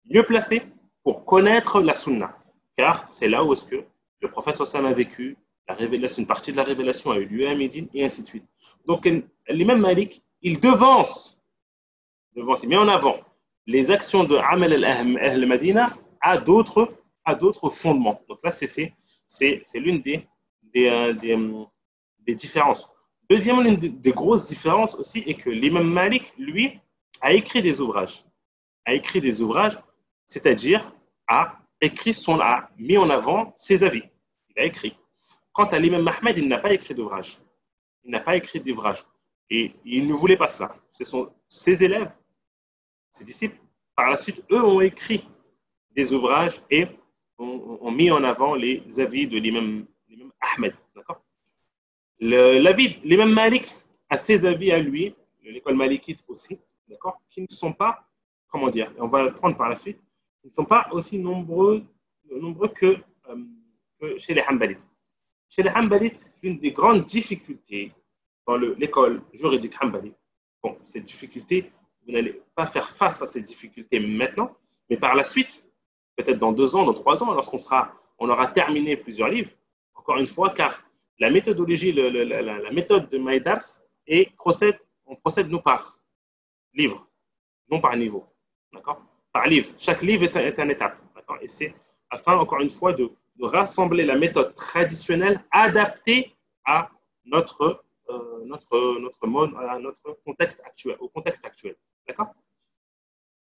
Speaker 1: mieux placés pour connaître la sunna. Car c'est là où est-ce que le prophète sallam a vécu, la révélation, une partie de la révélation a eu lieu à Médine, et ainsi de suite. Donc l'imam Malik, il met en avant les actions de Amal al-Madina à d'autres fondements. Donc là, c'est l'une des différences. Deuxièmement, l'une des grosses différences aussi est que l'imam Malik, lui, a écrit des ouvrages. C'est-à-dire a mis en avant ses avis. Il a écrit. Quant à l'imam Ahmed, il n'a pas écrit d'ouvrage. Et il ne voulait pas cela. Ce sont ses élèves, ses disciples, par la suite, eux ont écrit des ouvrages et ont mis en avant les avis de l'imam Ahmed. D'accord? L'imam Malik a ses avis à lui, l'école malikite aussi, d'accord, qui ne sont pas, comment dire, et on va le prendre par la suite, qui ne sont pas aussi nombreux que chez les Hanbalites. Chez les Hanbalites, l'une des grandes difficultés dans l'école juridique Hanbalite, bon, cette difficulté, vous n'allez pas faire face à ces difficultés maintenant, mais par la suite, peut-être dans 2 ans, dans 3 ans, on aura terminé plusieurs livres, encore une fois, car la méthodologie, la méthode de Maïdars on procède nous par livre, non par niveau. D'accord? Par livre. Chaque livre est une étape. D'accord? Et c'est afin, encore une fois, de rassembler la méthode traditionnelle adaptée à notre mode, à notre contexte actuel, au contexte actuel. D'accord?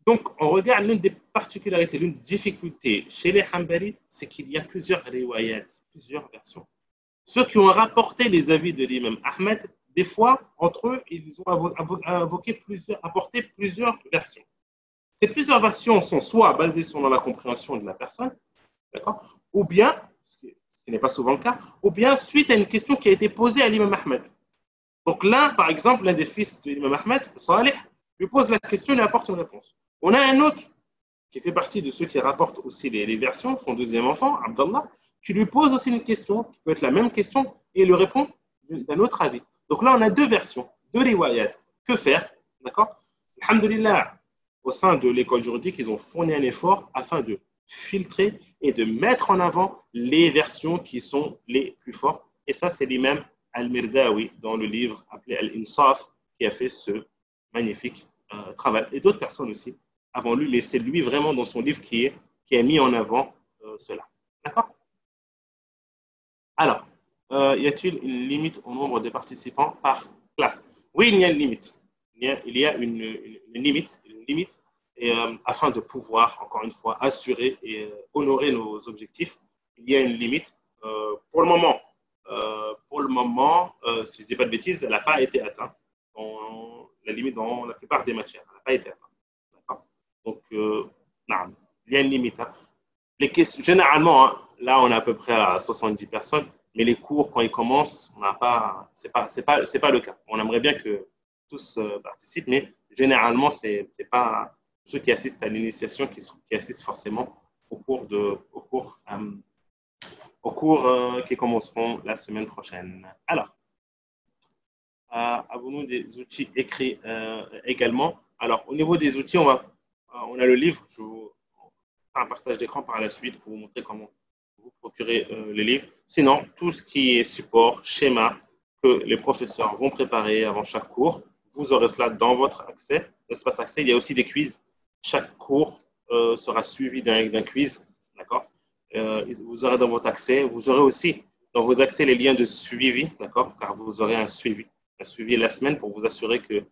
Speaker 1: Donc, on regarde l'une des particularités, l'une des difficultés chez les Hanbalites, c'est qu'il y a plusieurs riwayat, plusieurs versions. Ceux qui ont rapporté les avis de l'imam Ahmed, des fois, entre eux, ils ont apporté plusieurs versions. Ces plusieurs versions sont soit basées sur la compréhension de la personne, d'accord, ou bien, ce qui n'est pas souvent le cas, ou bien suite à une question qui a été posée à l'imam Ahmed. Donc là, par exemple, l'un des fils de l'imam Ahmed, Salih, lui pose la question et apporte une réponse. On a un autre qui fait partie de ceux qui rapportent aussi les versions, son deuxième enfant, Abdallah, qui lui pose aussi une question, qui peut être la même question, et il lui répond d'un autre avis. Donc là, on a 2 versions, 2 riwayat. Que faire? D'accord? Alhamdulillah, au sein de l'école juridique, ils ont fourni un effort afin de filtrer et de mettre en avant les versions qui sont les plus fortes. Et ça, c'est l'imam Al-Mirdawi dans le livre appelé Al-Insaf qui a fait ce magnifique travail. Et d'autres personnes aussi avant lui, mais c'est lui vraiment dans son livre qui a mis en avant cela. D'accord? Alors, y a-t-il une limite au nombre de participants par classe? Oui, il y a une limite. Il y a une limite et, afin de pouvoir, encore une fois, assurer et honorer nos objectifs, il y a une limite. Pour le moment, si je ne dis pas de bêtises, elle n'a pas été atteinte. La limite dans la plupart des matières, elle n'a pas été atteinte. D'accord? Donc, non, il y a une limite. Hein. Généralement, hein, là, on est à peu près à 70 personnes, mais les cours, quand ils commencent, c'est pas le cas. On aimerait bien que tous participent, mais généralement, c'est pas ceux qui assistent à l'initiation qui assistent forcément aux cours qui commenceront la semaine prochaine. Alors, avons-nous des outils écrits également? Alors, au niveau des outils, on a le livre. Je vous ferai un partage d'écran par la suite pour vous montrer comment vous procurer le livre. Sinon, tout ce qui est support, schéma que les professeurs vont préparer avant chaque cours, vous aurez cela dans votre espace accès. Il y a aussi des quiz. Chaque cours sera suivi d'un quiz. D'accord? Vous aurez dans votre accès. Vous aurez aussi dans vos accès les liens de suivi. D'accord? Car vous aurez un suivi la semaine pour vous assurer que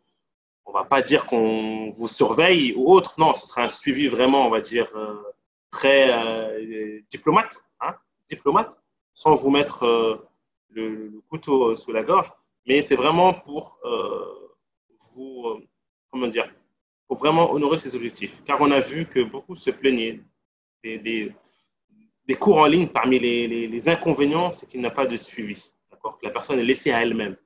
Speaker 1: on ne va pas dire qu'on vous surveille ou autre. Non, ce sera un suivi vraiment, on va dire, très diplomate, sans vous mettre le couteau sous la gorge. Mais c'est vraiment pour vous, comment dire, pour vraiment honorer ses objectifs. Car on a vu que beaucoup se plaignaient des cours en ligne. Parmi les inconvénients, c'est qu'il n'y a pas de suivi. D'accord? Que la personne est laissée à elle-même.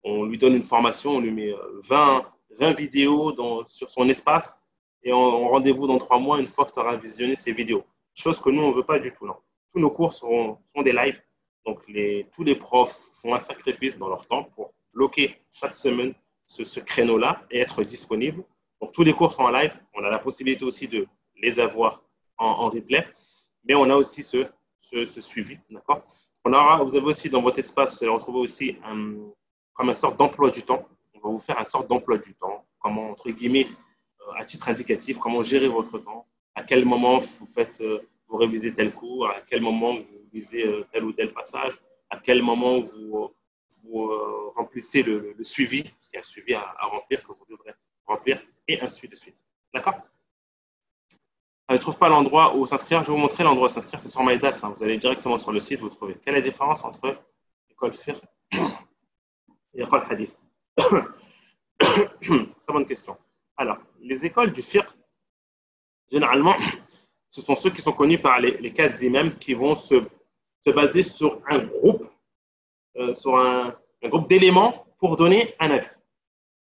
Speaker 1: On lui donne une formation, on lui met 20 vidéos sur son espace et on rendez-vous dans 3 mois une fois que tu auras visionné ces vidéos. Chose que nous, on ne veut pas du tout. Non. Tous nos cours sont des lives. Donc, tous les profs font un sacrifice dans leur temps pour bloquer chaque semaine ce créneau-là et être disponible. Donc, tous les cours sont en live. On a la possibilité aussi de les avoir en replay. Mais on a aussi ce suivi. D'accord? Vous avez aussi dans votre espace, vous allez retrouver aussi comme une sorte d'emploi du temps. On va vous faire une sorte d'emploi du temps, comment, entre guillemets, à titre indicatif, comment gérer votre temps, à quel moment vous révisez tel cours, à quel moment vous lisez tel ou tel passage, à quel moment vous remplissez le suivi, parce qu'il y a un suivi à remplir que vous devrez remplir, et ainsi de suite. D'accord? Je ne trouve pas l'endroit où s'inscrire. Je vais vous montrer l'endroit où s'inscrire. C'est sur MyDals. Hein. Vous allez directement sur le site, vous trouvez. Quelle est la différence entre l'école FIR et l'école Hadith? Très bonne question. Alors, les écoles du fiqh, généralement, ce sont ceux qui sont connus par les 4 imams qui vont se baser sur un groupe, groupe d'éléments pour donner un avis.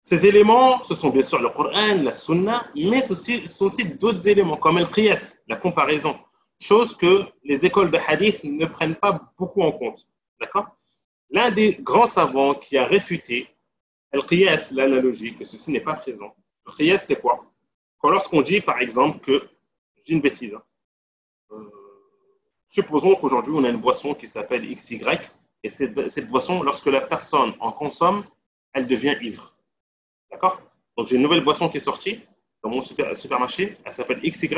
Speaker 1: Ces éléments, ce sont bien sûr le Coran, la Sunna, mais ce sont aussi d'autres éléments comme le qiyas, la comparaison, chose que les écoles de hadith ne prennent pas beaucoup en compte. D'accord? L'un des grands savants qui a réfuté le qiyas, l'analogie, que ceci n'est pas présent. Le qiyas, c'est quoi? Lorsqu'on dit, par exemple, que, je dis une bêtise, hein, supposons qu'aujourd'hui, on a une boisson qui s'appelle XY, et cette boisson, lorsque la personne en consomme, elle devient ivre. D'accord? Donc, j'ai une nouvelle boisson qui est sortie dans mon supermarché, elle s'appelle XY.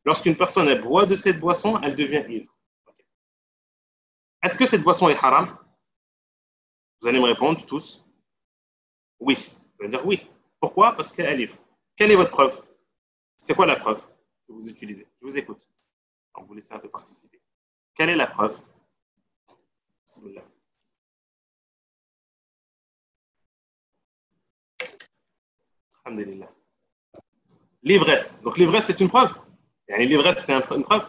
Speaker 1: Lorsqu'une personne elle boit de cette boisson, elle devient ivre. Est-ce que cette boisson est haram? Vous allez me répondre tous. Oui. Vous allez dire oui. Pourquoi? Parce qu'elle est ivre. Quelle est votre preuve? C'est quoi la preuve que vous utilisez? Je vous écoute. On vous laisse un peu participer. Quelle est la preuve? Bismillah. Alhamdulillah. L'ivresse. Donc l'ivresse, c'est une preuve. L'ivresse, c'est une preuve.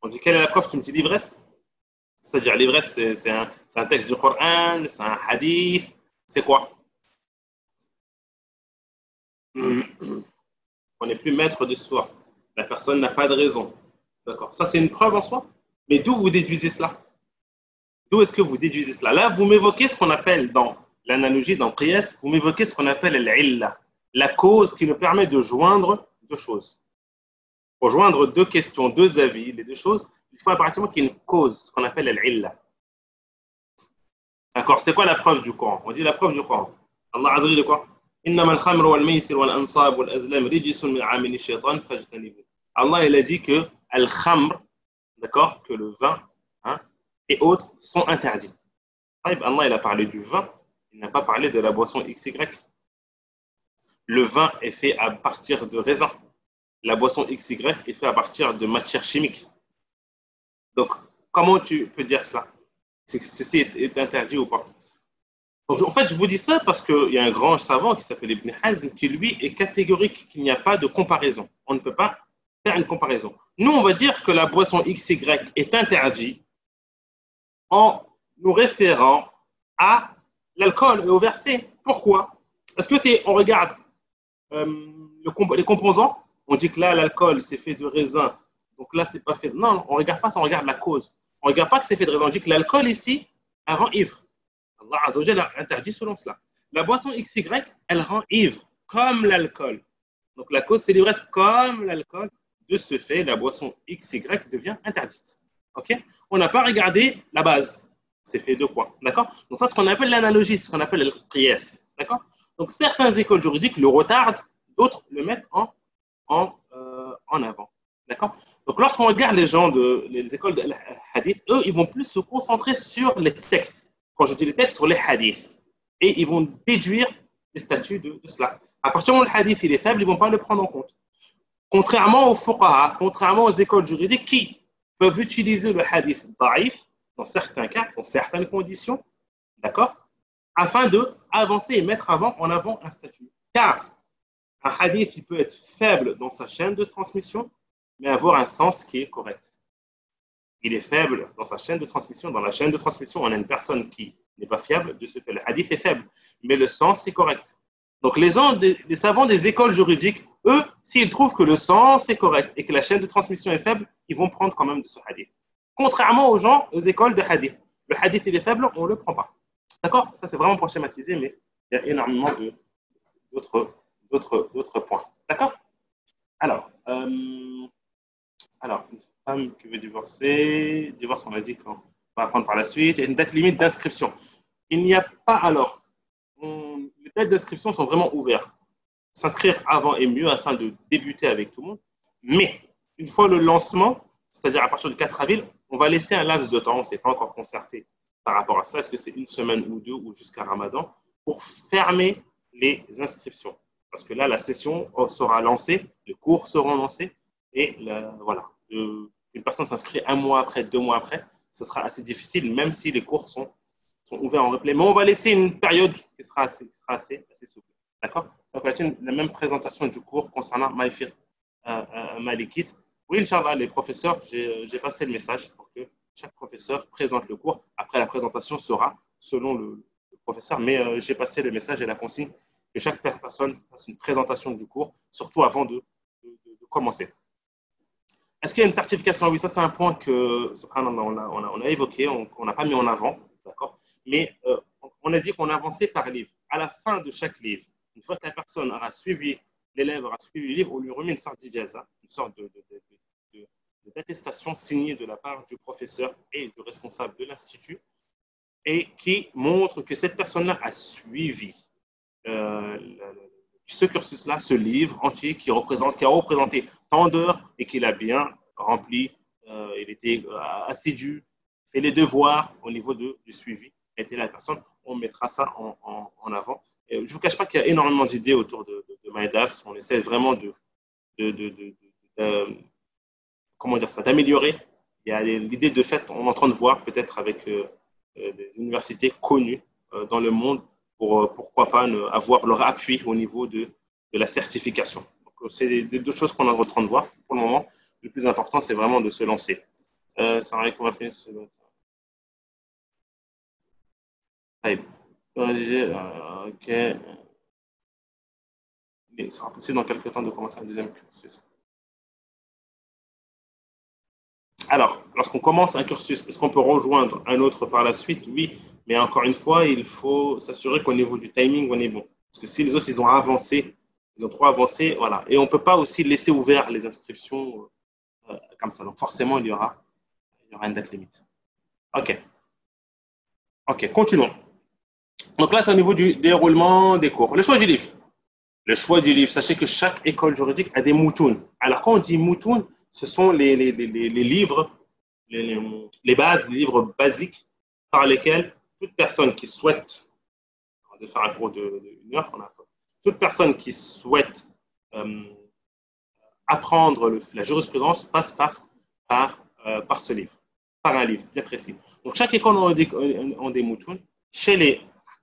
Speaker 1: On dit quelle est la preuve? Tu me dis l'ivresse? C'est-à-dire l'ivresse, c'est un texte du Coran, c'est un hadith. C'est quoi? On n'est plus maître de soi. La personne n'a pas de raison. D'accord. Ça, c'est une preuve en soi. Mais d'où vous déduisez cela? D'où est-ce que vous déduisez cela? Là, vous m'évoquez ce qu'on appelle dans l'analogie, dans Qiyas, vous m'évoquez ce qu'on appelle l'illa, la cause qui nous permet de joindre deux choses. Pour joindre deux questions, deux avis, les deux choses, il faut impérativement qu'il y ait une cause, ce qu'on appelle l'illa. D'accord. C'est quoi la preuve du Coran? On dit la preuve du Coran. Allah Azza wa Jalla quoi? إنما الخمر والميسر والأنصاب والأزلام رجس من عمل الشيطان فاجتنبوه. Allah il a dit que al-khamr, d'accord, que le vin hein, et autres sont interdits. Allah il a parlé du vin, il n'a pas parlé de la boisson XY. Le vin est fait à partir de raisin. La boisson XY est faite à partir de matière chimique. Donc, comment tu peux dire cela? Ceci est interdit ou pas? Donc, en fait, je vous dis ça parce qu'il y a un grand savant qui s'appelle Ibn Hazm qui, lui, est catégorique qu'il n'y a pas de comparaison. On ne peut pas faire une comparaison. Nous, on va dire que la boisson XY est interdite en nous référant à l'alcool et au verset. Pourquoi? Parce que si on regarde les composants, on dit que là, l'alcool, c'est fait de raisin. Donc là, c'est pas fait. Non, on ne regarde pas ça, on regarde la cause. On ne regarde pas que c'est fait de raisin. On dit que l'alcool ici, elle rend ivre. Allah Azza wa Jalla a interdit selon cela. La boisson XY, elle rend ivre, comme l'alcool. Donc la cause, c'est l'ivresse comme l'alcool. De ce fait, la boisson XY devient interdite. Ok? On n'a pas regardé la base. C'est fait de quoi? D'accord? Donc ça, c'est ce qu'on appelle l'analogie, ce qu'on appelle le qiyas. D'accord? Donc certaines écoles juridiques le retardent, d'autres le mettent en avant. D'accord? Donc lorsqu'on regarde les écoles de hadith, eux, ils vont plus se concentrer sur les textes. Quand je dis les textes, sur les hadiths. Et ils vont déduire les statuts de cela. À partir du moment où le hadith il est faible, ils ne vont pas le prendre en compte. Contrairement aux fuqaha, contrairement aux écoles juridiques qui peuvent utiliser le hadith daïf, dans certains cas, dans certaines conditions, d'accord, afin d'avancer et mettre en avant un statut. Car un hadith il peut être faible dans sa chaîne de transmission, mais avoir un sens qui est correct. Il est faible dans sa chaîne de transmission. Dans la chaîne de transmission, on a une personne qui n'est pas fiable, de ce fait, le hadith est faible, mais le sens est correct. Donc, les savants des écoles juridiques, eux, s'ils trouvent que le sens est correct et que la chaîne de transmission est faible, ils vont prendre quand même de ce hadith. Contrairement aux écoles de hadith. Le hadith, il est faible, on ne le prend pas. D'accord? Ça, c'est vraiment pour schématiser, mais il y a énormément d'autres points. D'accord? Alors, une femme qui veut divorcer, divorce, on a dit qu'on va apprendre par la suite. Il y a une date limite d'inscription. Il n'y a pas alors. Les dates d'inscription sont vraiment ouvertes. S'inscrire avant est mieux afin de débuter avec tout le monde. Mais une fois le lancement, c'est-à-dire à partir du 4 avril, on va laisser un laps de temps, on ne s'est pas encore concerté par rapport à ça. Est-ce que c'est une semaine ou deux ou jusqu'à Ramadan pour fermer les inscriptions? Parce que là, la session sera lancée, les cours seront lancés et voilà. Une personne s'inscrit un mois après, 2 mois après, ce sera assez difficile, même si les cours sont ouverts en replay. Mais on va laisser une période qui sera assez souple. D'accord? Donc, on va faire la même présentation du cours concernant Maïfir Malikite. Oui, Inch'Allah, les professeurs, j'ai passé le message pour que chaque professeur présente le cours. Après, la présentation sera selon le professeur, mais j'ai passé le message et la consigne que chaque personne fasse une présentation du cours, surtout avant de commencer. Est-ce qu'il y a une certification? Oui, ça c'est un point que on a évoqué, qu'on n'a pas mis en avant, d'accord? Mais on a dit qu'on avançait par livre. À la fin de chaque livre, une fois que la personne aura suivi, l'élève aura suivi le livre, on lui remet une sorte d'ijaza, une sorte d'attestation signée de la part du professeur et du responsable de l'institut, et qui montre que cette personne-là a suivi ce cursus-là, ce livre entier qui a représenté tant d'heures et qu'il a bien rempli, il était assidu, fait les devoirs au niveau du suivi, était la personne, on mettra ça en avant. Et je ne vous cache pas qu'il y a énormément d'idées autour de MyDAS, on essaie vraiment comment dire ça, d'améliorer. Il y a l'idée de fait, on est en train de voir peut-être avec des universités connues dans le monde pour pourquoi pas avoir leur appui au niveau de la certification. C'est deux choses qu'on est en train de voir pour le moment. Le plus important, c'est vraiment de se lancer. Ça arrive qu'on va finir ce OK. Il sera possible dans quelques temps de commencer un deuxième cursus. Alors, lorsqu'on commence un cursus, est-ce qu'on peut rejoindre un autre par la suite? Oui, mais encore une fois, il faut s'assurer qu'au niveau du timing, on est bon. Parce que si les autres, ils ont avancé, ils ont trop avancé, voilà. Et on ne peut pas aussi laisser ouvert les inscriptions comme ça. Donc, forcément, il y aura une date limite. OK. OK, continuons. Donc là, c'est au niveau du déroulement des cours. Le choix du livre. Le choix du livre. Sachez que chaque école juridique a des moutounes. Alors, quand on dit moutounes, ce sont les livres, les bases, les livres basiques par lesquels toute personne qui souhaite, de faire un cours d'une heure, toute personne qui souhaite apprendre la jurisprudence passe par ce livre, par un livre bien précis. Donc, chaque école a des moutounes. Chez les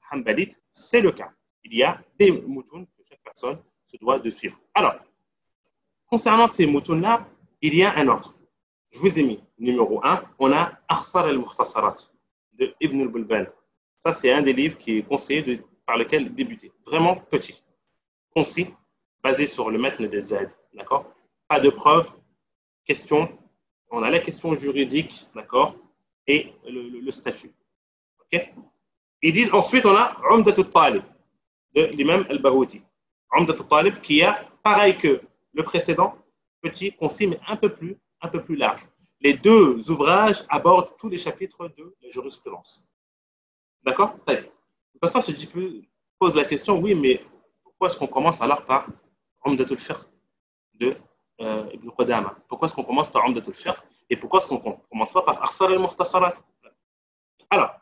Speaker 1: Hanbalites, c'est le cas. Il y a des moutounes que chaque personne se doit de suivre. Alors, concernant ces moutounes-là, il y a un ordre. Je vous ai mis numéro 1, on a Akhsar al-Mukhtasarat de Ibn al-Bulban. Ça, c'est un des livres qui est conseillé par lequel débuter. Vraiment petit, concis, basé sur le matn des Z. D'accord? Pas de preuves, questions. On a la question juridique, d'accord? Et le statut. OK? Ils disent ensuite, on a Umdat al-Talib de l'imam al-Bahouti. Umdat al-Talib qui a, pareil que le précédent, petit, concis, mais un peu plus large. Les deux ouvrages abordent tous les chapitres de la jurisprudence. D'accord? Le pasteur pose la question, oui, mais pourquoi est-ce qu'on commence alors par Umdat al-Fiqh de Ibn Qudama? Pourquoi est-ce qu'on commence par Umdat al-Fiqh et pourquoi est-ce qu'on ne commence pas par Akhsar al-Mukhtasarat? Alors,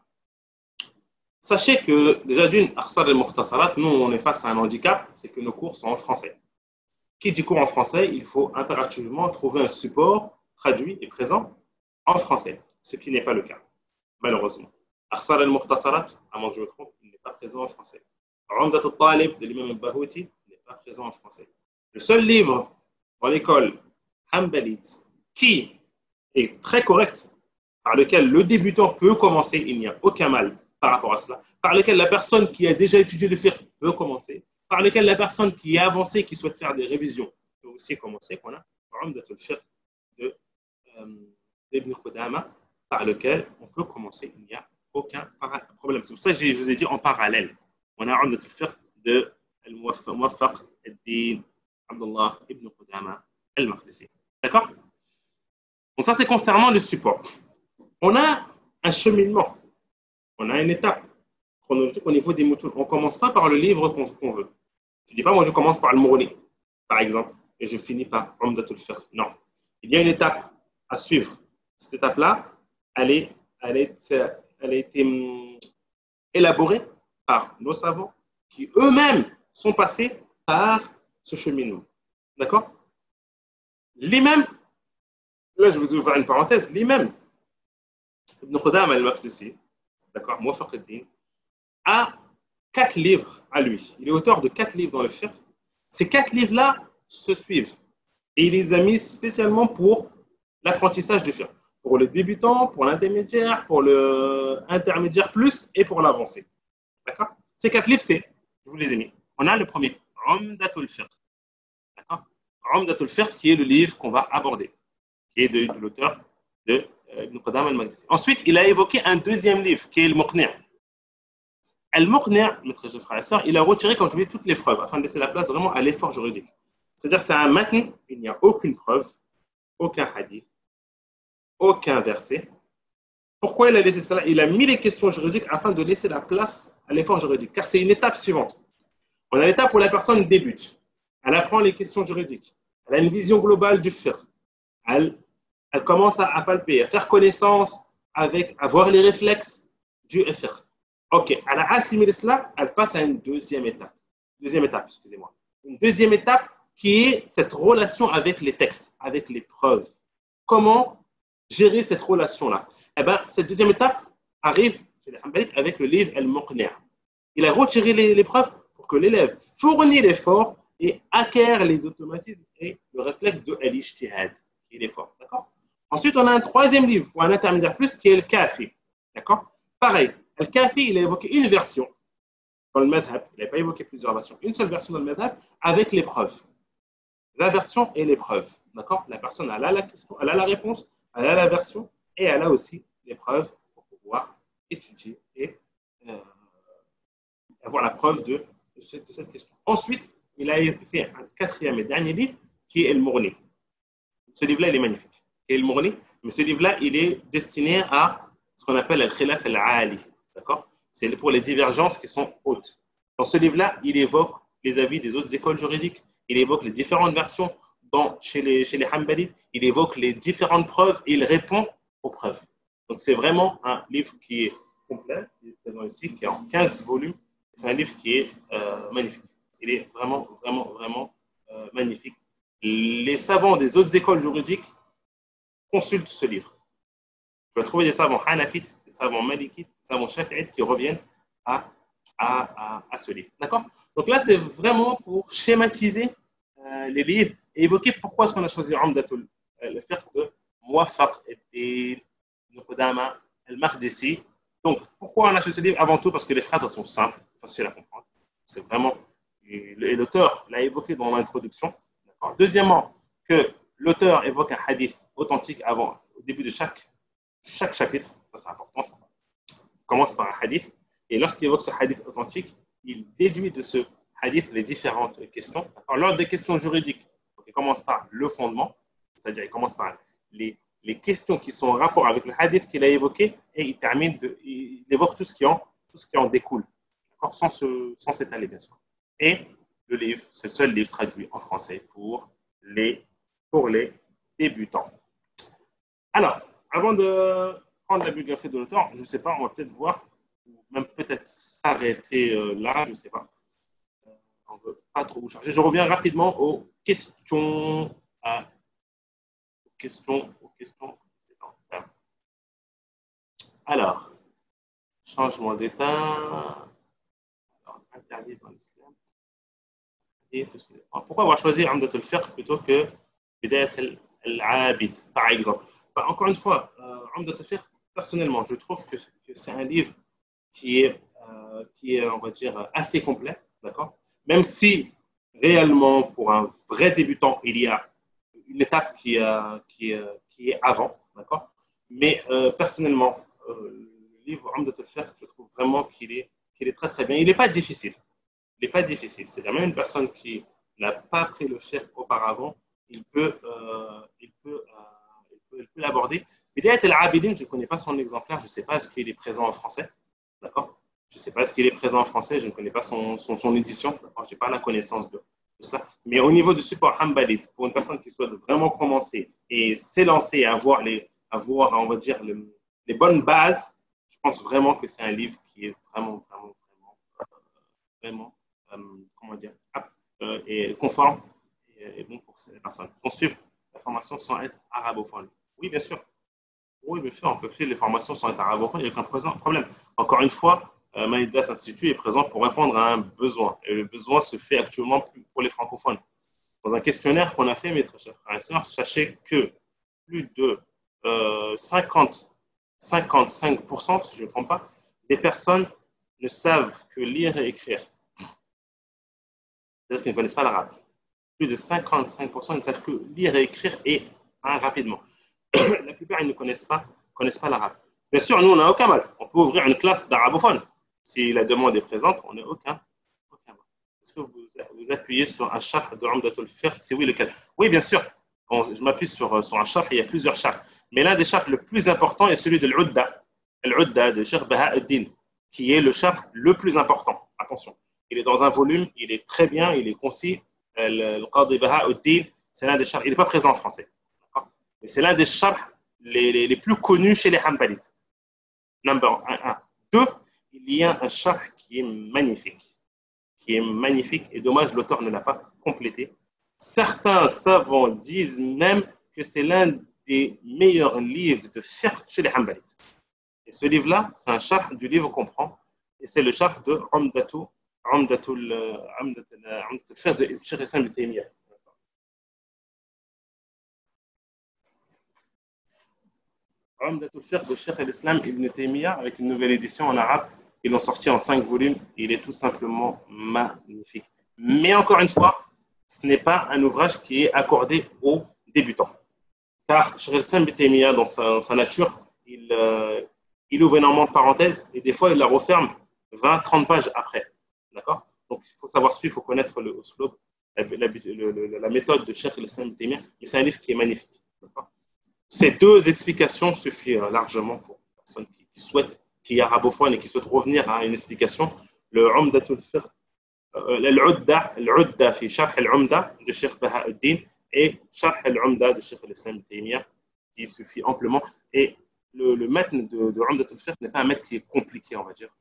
Speaker 1: sachez que déjà d'une, Akhsar al-Mukhtasarat, nous on est face à un handicap, c'est que nos cours sont en français. Qui dit cours en français, il faut impérativement trouver un support traduit et présent en français, ce qui n'est pas le cas, malheureusement. Akhsar al-Mukhtasarat, à moins que je me trompe, il n'est pas présent en français. Umdat al-Talib de l'imam al-Bahouti n'est pas présent en français. Le seul livre dans l'école Hanbalite qui est très correct, par lequel le débutant peut commencer, il n'y a aucun mal par rapport à cela, par lequel la personne qui a déjà étudié le fiqh peut commencer, par lequel la personne qui est avancée, qui souhaite faire des révisions, peut aussi commencer, qu'on a Umdat al-Fiqh d'Ibn Qudama, par lequel on peut commencer, il n'y a aucun problème. C'est pour ça que je vous ai dit en parallèle. On a Umdat al-Fiqh de Al-Muwaffaq al-Din Abdullah ibn Qudama al-Maqdisi. D'accord? Donc ça, c'est concernant le support. On a un cheminement. On a une étape chronologique au niveau des moutons. On ne commence pas par le livre qu'on veut. Je ne dis pas, moi, je commence par Al-Mourni, par exemple, et je finis par Umdat al-Fiqh. Non. Il y a une étape à suivre. Cette étape-là, elle a été élaborée par nos savants qui eux-mêmes sont passés par ce cheminement. D'accord? L'imam, là je vous ouvre une parenthèse, l'imam Ibn Qudama al-Maqdisi, d'accord, Muwaffaq al-Din, a 4 livres à lui. Il est auteur de 4 livres dans le fiqh. Ces 4 livres-là se suivent. Et il les a mis spécialement pour l'apprentissage du fiqh. Pour le débutant, pour l'intermédiaire, pour l'intermédiaire plus et pour l'avancé. D'accord? Ces 4 livres, je vous les ai mis. On a le premier, Umdatul Fiqh. D'accord? Umdatul Fiqh, qui est le livre qu'on va aborder, qui est de l'auteur de Ibn Qudama al-Maqdisi. Ensuite, il a évoqué un deuxième livre, qui est le Muqni'. Al-Muqni', mes très chers frères et sœurs, il a retiré, comme je dis, toutes les preuves, afin de laisser la place vraiment à l'effort juridique. C'est-à-dire, c'est un matn, il n'y a aucune preuve, aucun hadith, aucun verset. Pourquoi il a laissé cela? Il a mis les questions juridiques afin de laisser la place à l'effort juridique, car c'est une étape suivante. On a l'étape où la personne débute. Elle apprend les questions juridiques. Elle a une vision globale du fiqh. Elle commence à palper, à faire connaissance avec, à voir les réflexes du fiqh. Ok, elle a assimilé cela, elle passe à une deuxième étape. Excusez-moi. Une deuxième étape qui est cette relation avec les textes, avec les preuves. Comment gérer cette relation-là? Eh bien, cette deuxième étape arrive chez les Hanbalites avec le livre Al-Muqni'. Il a retiré les preuves pour que l'élève fournisse l'effort et acquiert les automatismes et le réflexe de al-ijtihad, qui est l'effort. D'accord? Ensuite, on a un troisième livre, ou un intermédiaire plus, qui est le Kafi. D'accord? Pareil, le Kafi, il a évoqué une version dans le madhab. Il n'a pas évoqué plusieurs versions. Une seule version dans le madhab avec les preuves. La version et les preuves. D'accord? La personne, elle a la question, elle a la réponse, elle a la version et elle a aussi les preuves pour pouvoir étudier et avoir la preuve de cette question. Ensuite, il a fait un quatrième et dernier livre qui est El Mourni. Ce livre-là, il est magnifique. Et El Mourni, mais ce livre-là, il est destiné à ce qu'on appelle le khilaf al-ali. D'accord? C'est pour les divergences qui sont hautes. Dans ce livre-là, il évoque les avis des autres écoles juridiques, il évoque les différentes versions chez les Hanbalites, il évoque les différentes preuves et il répond aux preuves. Donc, c'est vraiment un livre qui est complet, qui est présent ici, qui est en 15 volumes. C'est un livre qui est magnifique. Il est vraiment, vraiment, vraiment magnifique. Les savants des autres écoles juridiques consultent ce livre. Tu vas trouver des savants hanafites, des savants malikites, des savants shafi'ites qui reviennent à ce livre. D'accord? Donc là, c'est vraiment pour schématiser les livres et évoquer pourquoi est-ce qu'on a choisi Umdatul Fiqh de Muwaffaq et Ibn Qudama al-Maqdisi. Donc, pourquoi on a choisi ce livre? Avant tout, parce que les phrases sont simples, faciles à comprendre. C'est vraiment, et l'auteur l'a évoqué dans l'introduction. Deuxièmement, que l'auteur évoque un hadith authentique au début de chaque chapitre. Ça, c'est important. Ça. Il commence par un hadith. Et lorsqu'il évoque ce hadith authentique, il déduit de ce hadith les différentes questions. L'ordre des questions juridiques, il commence par le fondement, c'est-à-dire il commence par les questions qui sont en rapport avec le hadith qu'il a évoqué et il évoque tout ce qui en découle, sans s'étaler bien sûr. Et le livre, c'est le seul livre traduit en français pour les débutants. Alors, avant de prendre la biographie de l'auteur, je ne sais pas, on va peut-être voir, ou même peut-être s'arrêter là, je ne sais pas. On ne veut pas trop vous charger. Je reviens rapidement aux questions. Alors, changement d'état. Alors, interdit dans l'islam. Pourquoi avoir choisi Umdatul Fiqh plutôt que Bidayat al-Abid, par exemple? Encore une fois, Umdatul Fiqh, personnellement, je trouve que c'est un livre qui est, on va dire, assez complet, d'accord? Même si, réellement, pour un vrai débutant, il y a une étape qui est avant, d'accord? Mais personnellement, le livre Umdatul Fiqh, je trouve vraiment qu'il est très très bien. Il n'est pas difficile. Il n'est pas difficile. C'est-à-dire même une personne qui n'a pas appris le fiqh auparavant, il peut l'aborder. Bidayat al-Abidin, je ne connais pas son exemplaire, je ne sais pas est-ce qu'il est présent en français, d'accord? Je ne sais pas est-ce qu'il est présent en français, je ne connais pas son édition, je n'ai pas la connaissance de cela. Mais au niveau du support Hanbalite, pour une personne qui souhaite vraiment commencer et s'élancer à avoir, on va dire, les bonnes bases, je pense vraiment que c'est un livre qui est vraiment comment dire, apte et conforme et bon pour ces personnes. On suit la formation sans être arabophone. Oui, bien sûr. Oui, bien sûr, on peut créer les formations sans être arabophone, il n'y a aucun problème. Encore une fois, Maïdas Institut est présent pour répondre à un besoin. Et le besoin se fait actuellement pour les francophones. Dans un questionnaire qu'on a fait, mes très chers frères et sœurs, sachez que plus de 55%, si je ne me trompe pas, des personnes ne savent que lire et écrire. C'est-à-dire qu'ils ne connaissent pas l'arabe. Plus de 55% ils ne savent que lire et écrire et rapidement. La plupart, ils ne connaissent pas l'arabe. Bien sûr, nous, on n'a aucun mal. On peut ouvrir une classe d'arabophone. Si la demande est présente, on n'a aucun mal. Est-ce que vous appuyez sur un charh de Umdatul Fiqh? C'est oui, lequel? Oui, bien sûr. Quand je m'appuie sur un charh, il y a plusieurs charhs. Mais l'un des charhs le plus important est celui de l'Udda. L'Udda de Cheikh Baha'u'ddin, qui est le charh le plus important. Attention. Il est dans un volume, il est très bien, il est concis. Le Qadi Baha'u'ddin, c'est l'un des charhs. Il n'est pas présent en français. Mais c'est l'un des charhs les plus connus chez les Hanbalites. Number 1. 2, il y a un charh qui est magnifique. Et dommage, l'auteur ne l'a pas complété. Certains savants disent même que c'est l'un des meilleurs livres de fiqh chez les Hanbalites. Et ce livre-là, c'est un charh du livre qu'on prend, et c'est le charh de Umdatul Fiqh de Cheikh Islam ibn Taymiyyah. Umdatul Fiqh de Cheikh Islam ibn Taymiyyah, avec une nouvelle édition en arabe. Ils l'ont sorti en 5 volumes. Il est tout simplement magnifique. Mais encore une fois, ce n'est pas un ouvrage qui est accordé aux débutants. Car Cheikh Islam ibn Taymiyyah, dans sa nature, il ouvre énormément de parenthèses et des fois, il la referme 20-30 pages après. D'accord? Donc, il faut savoir suivre, il faut connaître le uslub, la méthode de Cheikh Islam ibn Taymiyyah. Mais c'est un livre qui est magnifique. D'accord? Ces 2 explications suffisent largement pour les personnes qui est arabophone et qui souhaitent revenir à une explication. Le Umdatul Fiqh, l'Udda fi Sharh al-Umda de Cheikh Baha'u'ddin et Sharh al-Umda de Cheikh Islam ibn Taymiyyah, qui suffit amplement. Et le matn de Umdatul Fiqh n'est pas un matn qui est compliqué, on va dire,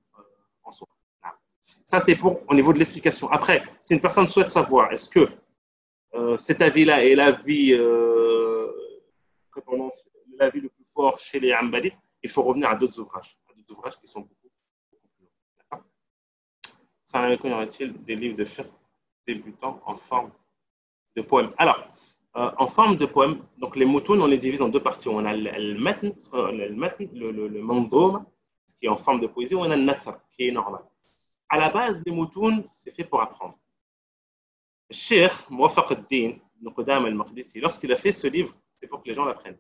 Speaker 1: en soi. Ça, c'est au niveau de l'explication. Après, si une personne souhaite savoir, est-ce que cet avis-là est l'avis le plus fort chez les Hanbalites, il faut revenir à d'autres ouvrages qui sont beaucoup plus longs. D'accord? Ça, y aurait-il des livres de fiqh débutants en forme de poème? Alors, en forme de poème, donc les moutoun, on les divise en 2 parties. On a le manzoum, qui est en forme de poésie, ou on a le nathar, qui est normal. À la base, les moutoun, c'est fait pour apprendre. Cheikh Muwafaq ad-Din, Qudama al-Maqdisi, lorsqu'il a fait ce livre, c'est pour que les gens l'apprennent.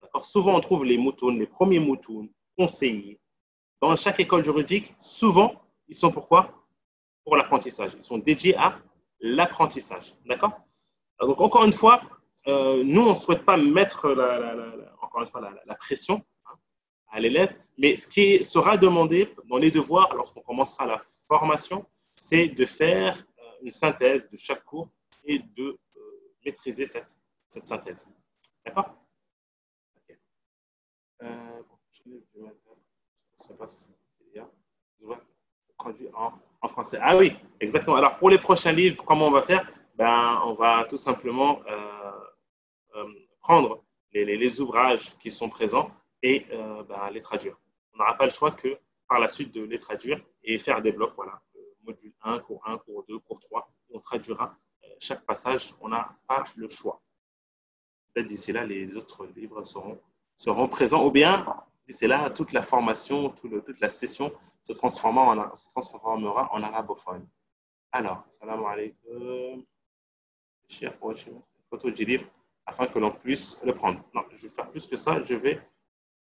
Speaker 1: D'accord? Souvent, on trouve les moutouns, les premiers moutouns conseillés. Dans chaque école juridique, souvent, ils sont pourquoi? Pour l'apprentissage. Ils sont dédiés à l'apprentissage. D'accord? Donc, encore une fois, nous, on ne souhaite pas mettre la pression à l'élève, mais ce qui sera demandé dans les devoirs, lorsqu'on commencera la formation, c'est de faire une synthèse de chaque cours et de maîtriser cette synthèse. D'accord? Je ne sais pas si je dois traduire en français. Ah oui, exactement. Alors, pour les prochains livres, comment on va faire? On va tout simplement prendre les ouvrages qui sont présents et les traduire. On n'aura pas le choix que par la suite de les traduire et faire des blocs. Voilà, module 1, cours 2, cours 3. On traduira chaque passage. On n'a pas le choix. Peut-être d'ici là, les autres livres seront présents, ou bien d'ici là, toute la formation, toute la session se transformera en arabophone. Alors, salam alaikum. Cher photo du livre afin que l'on puisse le prendre. Non, je vais faire plus que ça. Je vais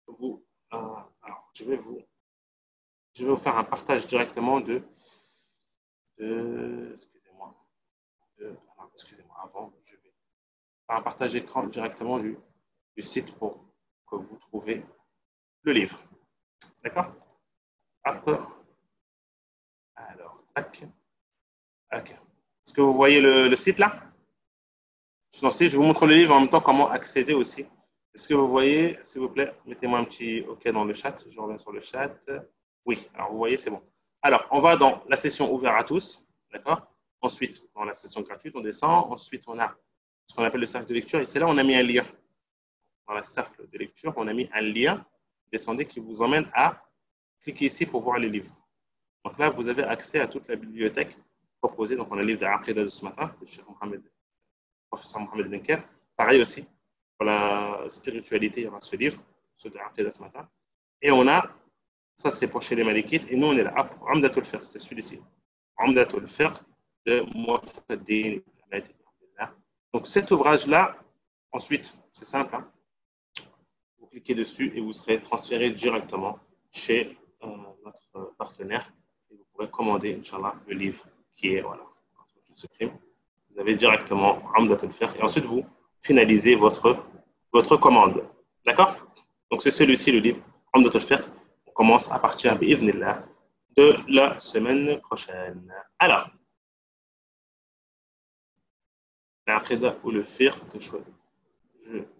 Speaker 1: vous faire un partage directement excusez-moi. Avant, je vais faire un partage écran directement du site pour que vous trouviez le livre. D'accord? Alors, tac. Ok. Est-ce que vous voyez le site là? Je vous montre le livre en même temps comment accéder aussi. Est-ce que vous voyez, s'il vous plaît, mettez-moi un petit OK dans le chat. Je reviens sur le chat. Oui, alors vous voyez, c'est bon. Alors, on va dans la session ouverte à tous. D'accord? Ensuite, dans la session gratuite, on descend. Ensuite, on a ce qu'on appelle le cercle de lecture. Et c'est là où on a mis un lien. Dans le cercle de lecture, on a mis un lien. Descendez qui vous emmène à cliquer ici pour voir les livres. Donc là, vous avez accès à toute la bibliothèque proposée. Donc, on a le livre d'Aqida de ce matin, de Cheikh professeur Mohamed Benker. Pareil aussi, pour la spiritualité, il y aura ce livre, ce d'Aqida ce matin. Et on a, ça c'est pour chez les Malikites, et nous on est là, Umdatul Fiqh, c'est celui-ci. Umdatul Fiqh de Muwaffaquddin Ahmed. Donc cet ouvrage-là, ensuite, c'est simple, hein, vous cliquez dessus et vous serez transféré directement chez notre partenaire et vous pourrez commander, Inch'Allah, le livre qui est, voilà, je supprime. Vous avez directement Umdat al-Fiqh et ensuite vous finalisez votre commande. D'accord? Donc c'est celui-ci le livre, Umdat al-Fiqh. On commence à partir, bi'idhnillah, de la semaine prochaine. Alors, l'aqida ou le fiqh, je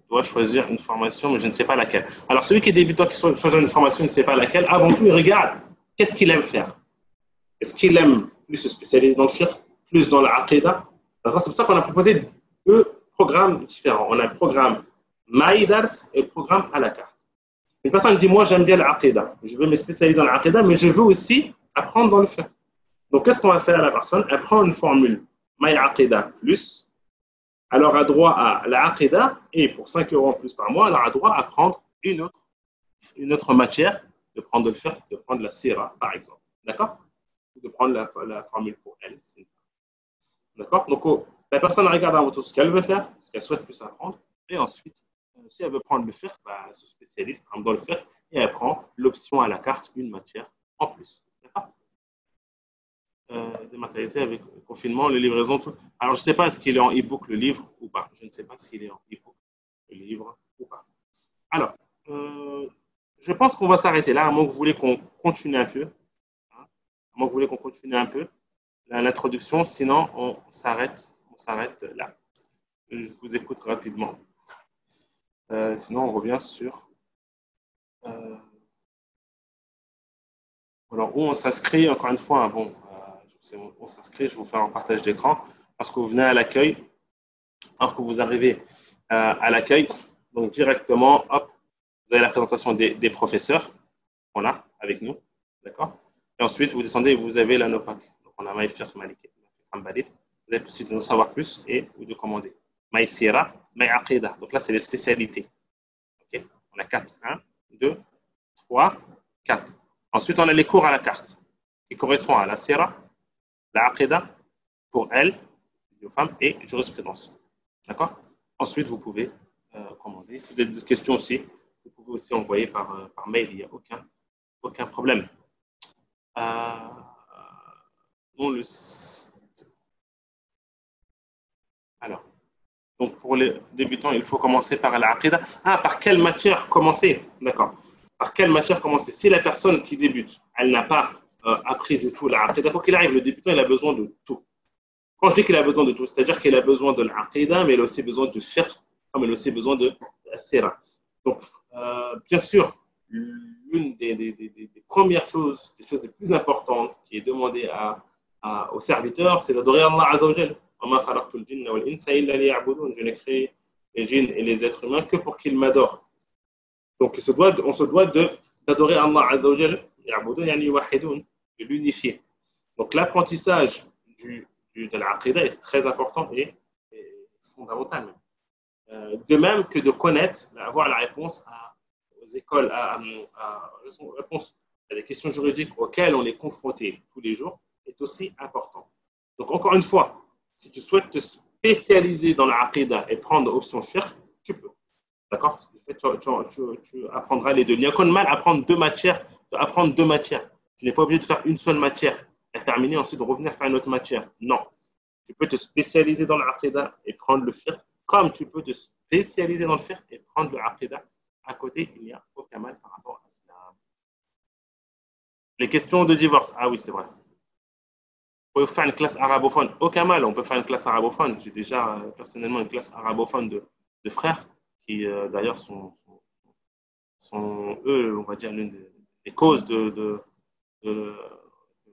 Speaker 1: dois choisir une formation, mais je ne sais pas laquelle. Alors, celui qui est débutant, qui choisit une formation, il ne sait pas laquelle, avant tout, il regarde qu'est-ce qu'il aime faire. Est-ce qu'il aime plus se spécialiser dans le fiqh, plus dans l'aqida? D'accord? C'est pour ça qu'on a proposé deux programmes différents. On a le programme Maïdars et le programme à la carte. Une personne dit, moi, j'aime bien l'aqida. Je veux me spécialiser dans l'aqida, mais je veux aussi apprendre dans le fiqh. Donc, qu'est-ce qu'on va faire à la personne? Elle prend une formule Maï-Aqida plus. Elle aura droit à l'Aqida et pour 5 € en plus par mois, elle aura droit à prendre une autre matière, de prendre le fiqh, de prendre la sira, par exemple. D'accord? De prendre la formule pour elle. D'accord? Donc, la personne regarde avant tout ce qu'elle veut faire, ce qu'elle souhaite plus apprendre. Et ensuite, si elle veut prendre le fiqh, elle se spécialise dans le fiqh et elle prend l'option à la carte, une matière en plus. D'accord? Dématérialisé avec le confinement, les livraisons, tout. Alors, je ne sais pas est-ce qu'il est en e-book le livre ou pas. Je ne sais pas s'il est en e-book le livre ou pas. Alors, je pense qu'on va s'arrêter là, à moins que vous voulez qu'on continue un peu. Hein, à moins que vous voulez qu'on continue un peu l'introduction, sinon on s'arrête là. Je vous écoute rapidement. Sinon, on revient sur... alors, où on s'inscrit, encore une fois, bon... on s'inscrit, je vous fais un partage d'écran. Lorsque vous venez à l'accueil, lorsque vous arrivez à l'accueil, donc directement, hop, vous avez la présentation des professeurs, voilà, avec nous, d'accord? Et ensuite, vous descendez et vous avez la NOPAC. Donc, on a Maïfiq Maliki, Hambalit. Vous avez possibilité d'en savoir plus et de commander. Maïsira, Maïaqida. Donc là, c'est les spécialités. Okay? On a 4. 1, 2, 3, 4. Ensuite, on a les cours à la carte qui correspondent à la Sira, la Aqida pour elle, les femmes, et jurisprudence. D'accord? Ensuite, vous pouvez commander. Si vous avez des questions aussi, vous pouvez aussi envoyer par mail, il n'y a aucun problème. Alors, donc pour les débutants, il faut commencer par l'Aqida. Par quelle matière commencer? D'accord. Par quelle matière commencer? Si la personne qui débute, elle n'a pas appris du tout l'Aqida, quoi qu'il arrive, le débutant, il a besoin de tout. Quand je dis qu'il a besoin de tout, c'est-à-dire qu'il a besoin de l'Aqida, mais il a aussi besoin de fiqh, comme il a aussi besoin de la sira. Donc, bien sûr, l'une des premières choses, des choses les plus importantes qui est demandée aux serviteurs, c'est d'adorer Allah Azza wa Jal. Je n'ai créé les djinns et les êtres humains que pour qu'ils m'adorent. Donc, on se doit d'adorer Allah Azza wa Jal, de l'unifier. Donc, l'apprentissage de l'Aqida est très important et fondamental. De même que de connaître, avoir la réponse aux écoles, réponse à des questions juridiques auxquelles on est confronté tous les jours est aussi important. Donc, encore une fois, si tu souhaites te spécialiser dans l'Aqida et prendre option fiqh, tu peux. D'accord? Tu apprendras les deux. Il n'y a aucun mal à apprendre deux matières. Tu n'es pas obligé de faire une seule matière et terminer, ensuite de revenir faire une autre matière. Non. Tu peux te spécialiser dans l'Aqida et prendre le fiqh, comme tu peux te spécialiser dans le fiqh et prendre le Aqida. À côté, il n'y a aucun mal par rapport à cela. Les questions de divorce. Ah oui, c'est vrai. On peut faire une classe arabophone. Aucun mal, on peut faire une classe arabophone. J'ai déjà personnellement une classe arabophone de frères qui, d'ailleurs, sont eux, on va dire, l'une des causes de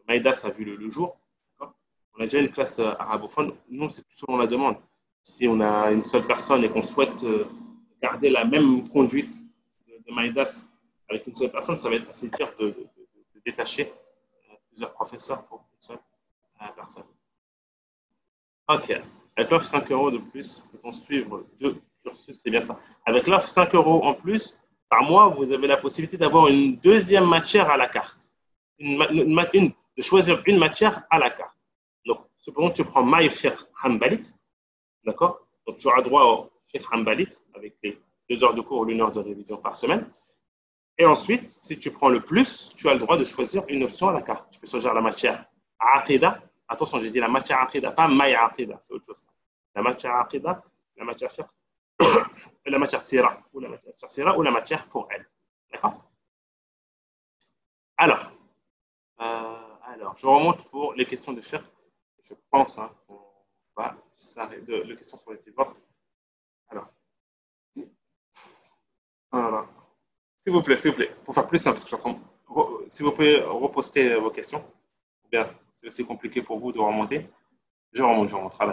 Speaker 1: Maïdas a vu le jour. On a déjà une classe arabophone. Nous, c'est tout selon la demande. Si on a une seule personne et qu'on souhaite garder la même conduite de Maïdas avec une seule personne, ça va être assez dur de détacher plusieurs professeurs pour une seule personne. OK. Avec l'offre 5 € de plus, on peut suivre 2 cursus, c'est bien ça. Avec l'offre 5 € en plus, par mois, vous avez la possibilité d'avoir une deuxième matière à la carte. De choisir une matière à la carte. Donc, Cependant, tu prends maï fiqh hanbalite, d'accord? Donc, tu auras droit au fiqh hanbalite avec les 2 heures de cours ou 1 heure de révision par semaine. Et ensuite, si tu prends le plus, tu as le droit de choisir une option à la carte. Tu peux choisir la matière aqida. Attention, j'ai dit la matière aqida, pas maï aqida, c'est autre chose. La matière aqida, la matière fiqh, la matière sira, ou la matière sira, ou la matière pour elle. D'accord? Alors, je remonte pour les questions de fiqh. Je pense qu'on va s'arrêter les questions sur les divorces. Alors, voilà. S'il vous plaît, pour faire plus simple, parce que je suis en train, si vous pouvez reposter vos questions, ou bien c'est aussi compliqué pour vous de remonter. Je remonte. Voilà,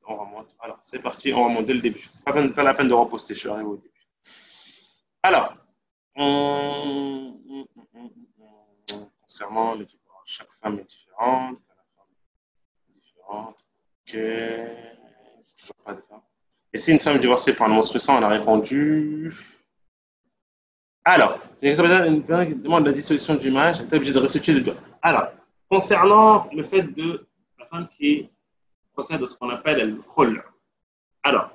Speaker 1: on remonte. Alors, c'est parti, on remonte dès le début. C'est pas la peine de reposter, je suis arrivé au début. Alors, concernant le divorce, chaque femme est différente. La femme est différente. Ok. J'ai toujours pas de femme. Et si une femme est divorcée par un menstruation, elle a répondu. Alors, une demande de la dissolution du mariage, elle est obligée de restituer le divorce. Alors, concernant le fait de la femme qui procède à ce qu'on appelle le khul. Alors,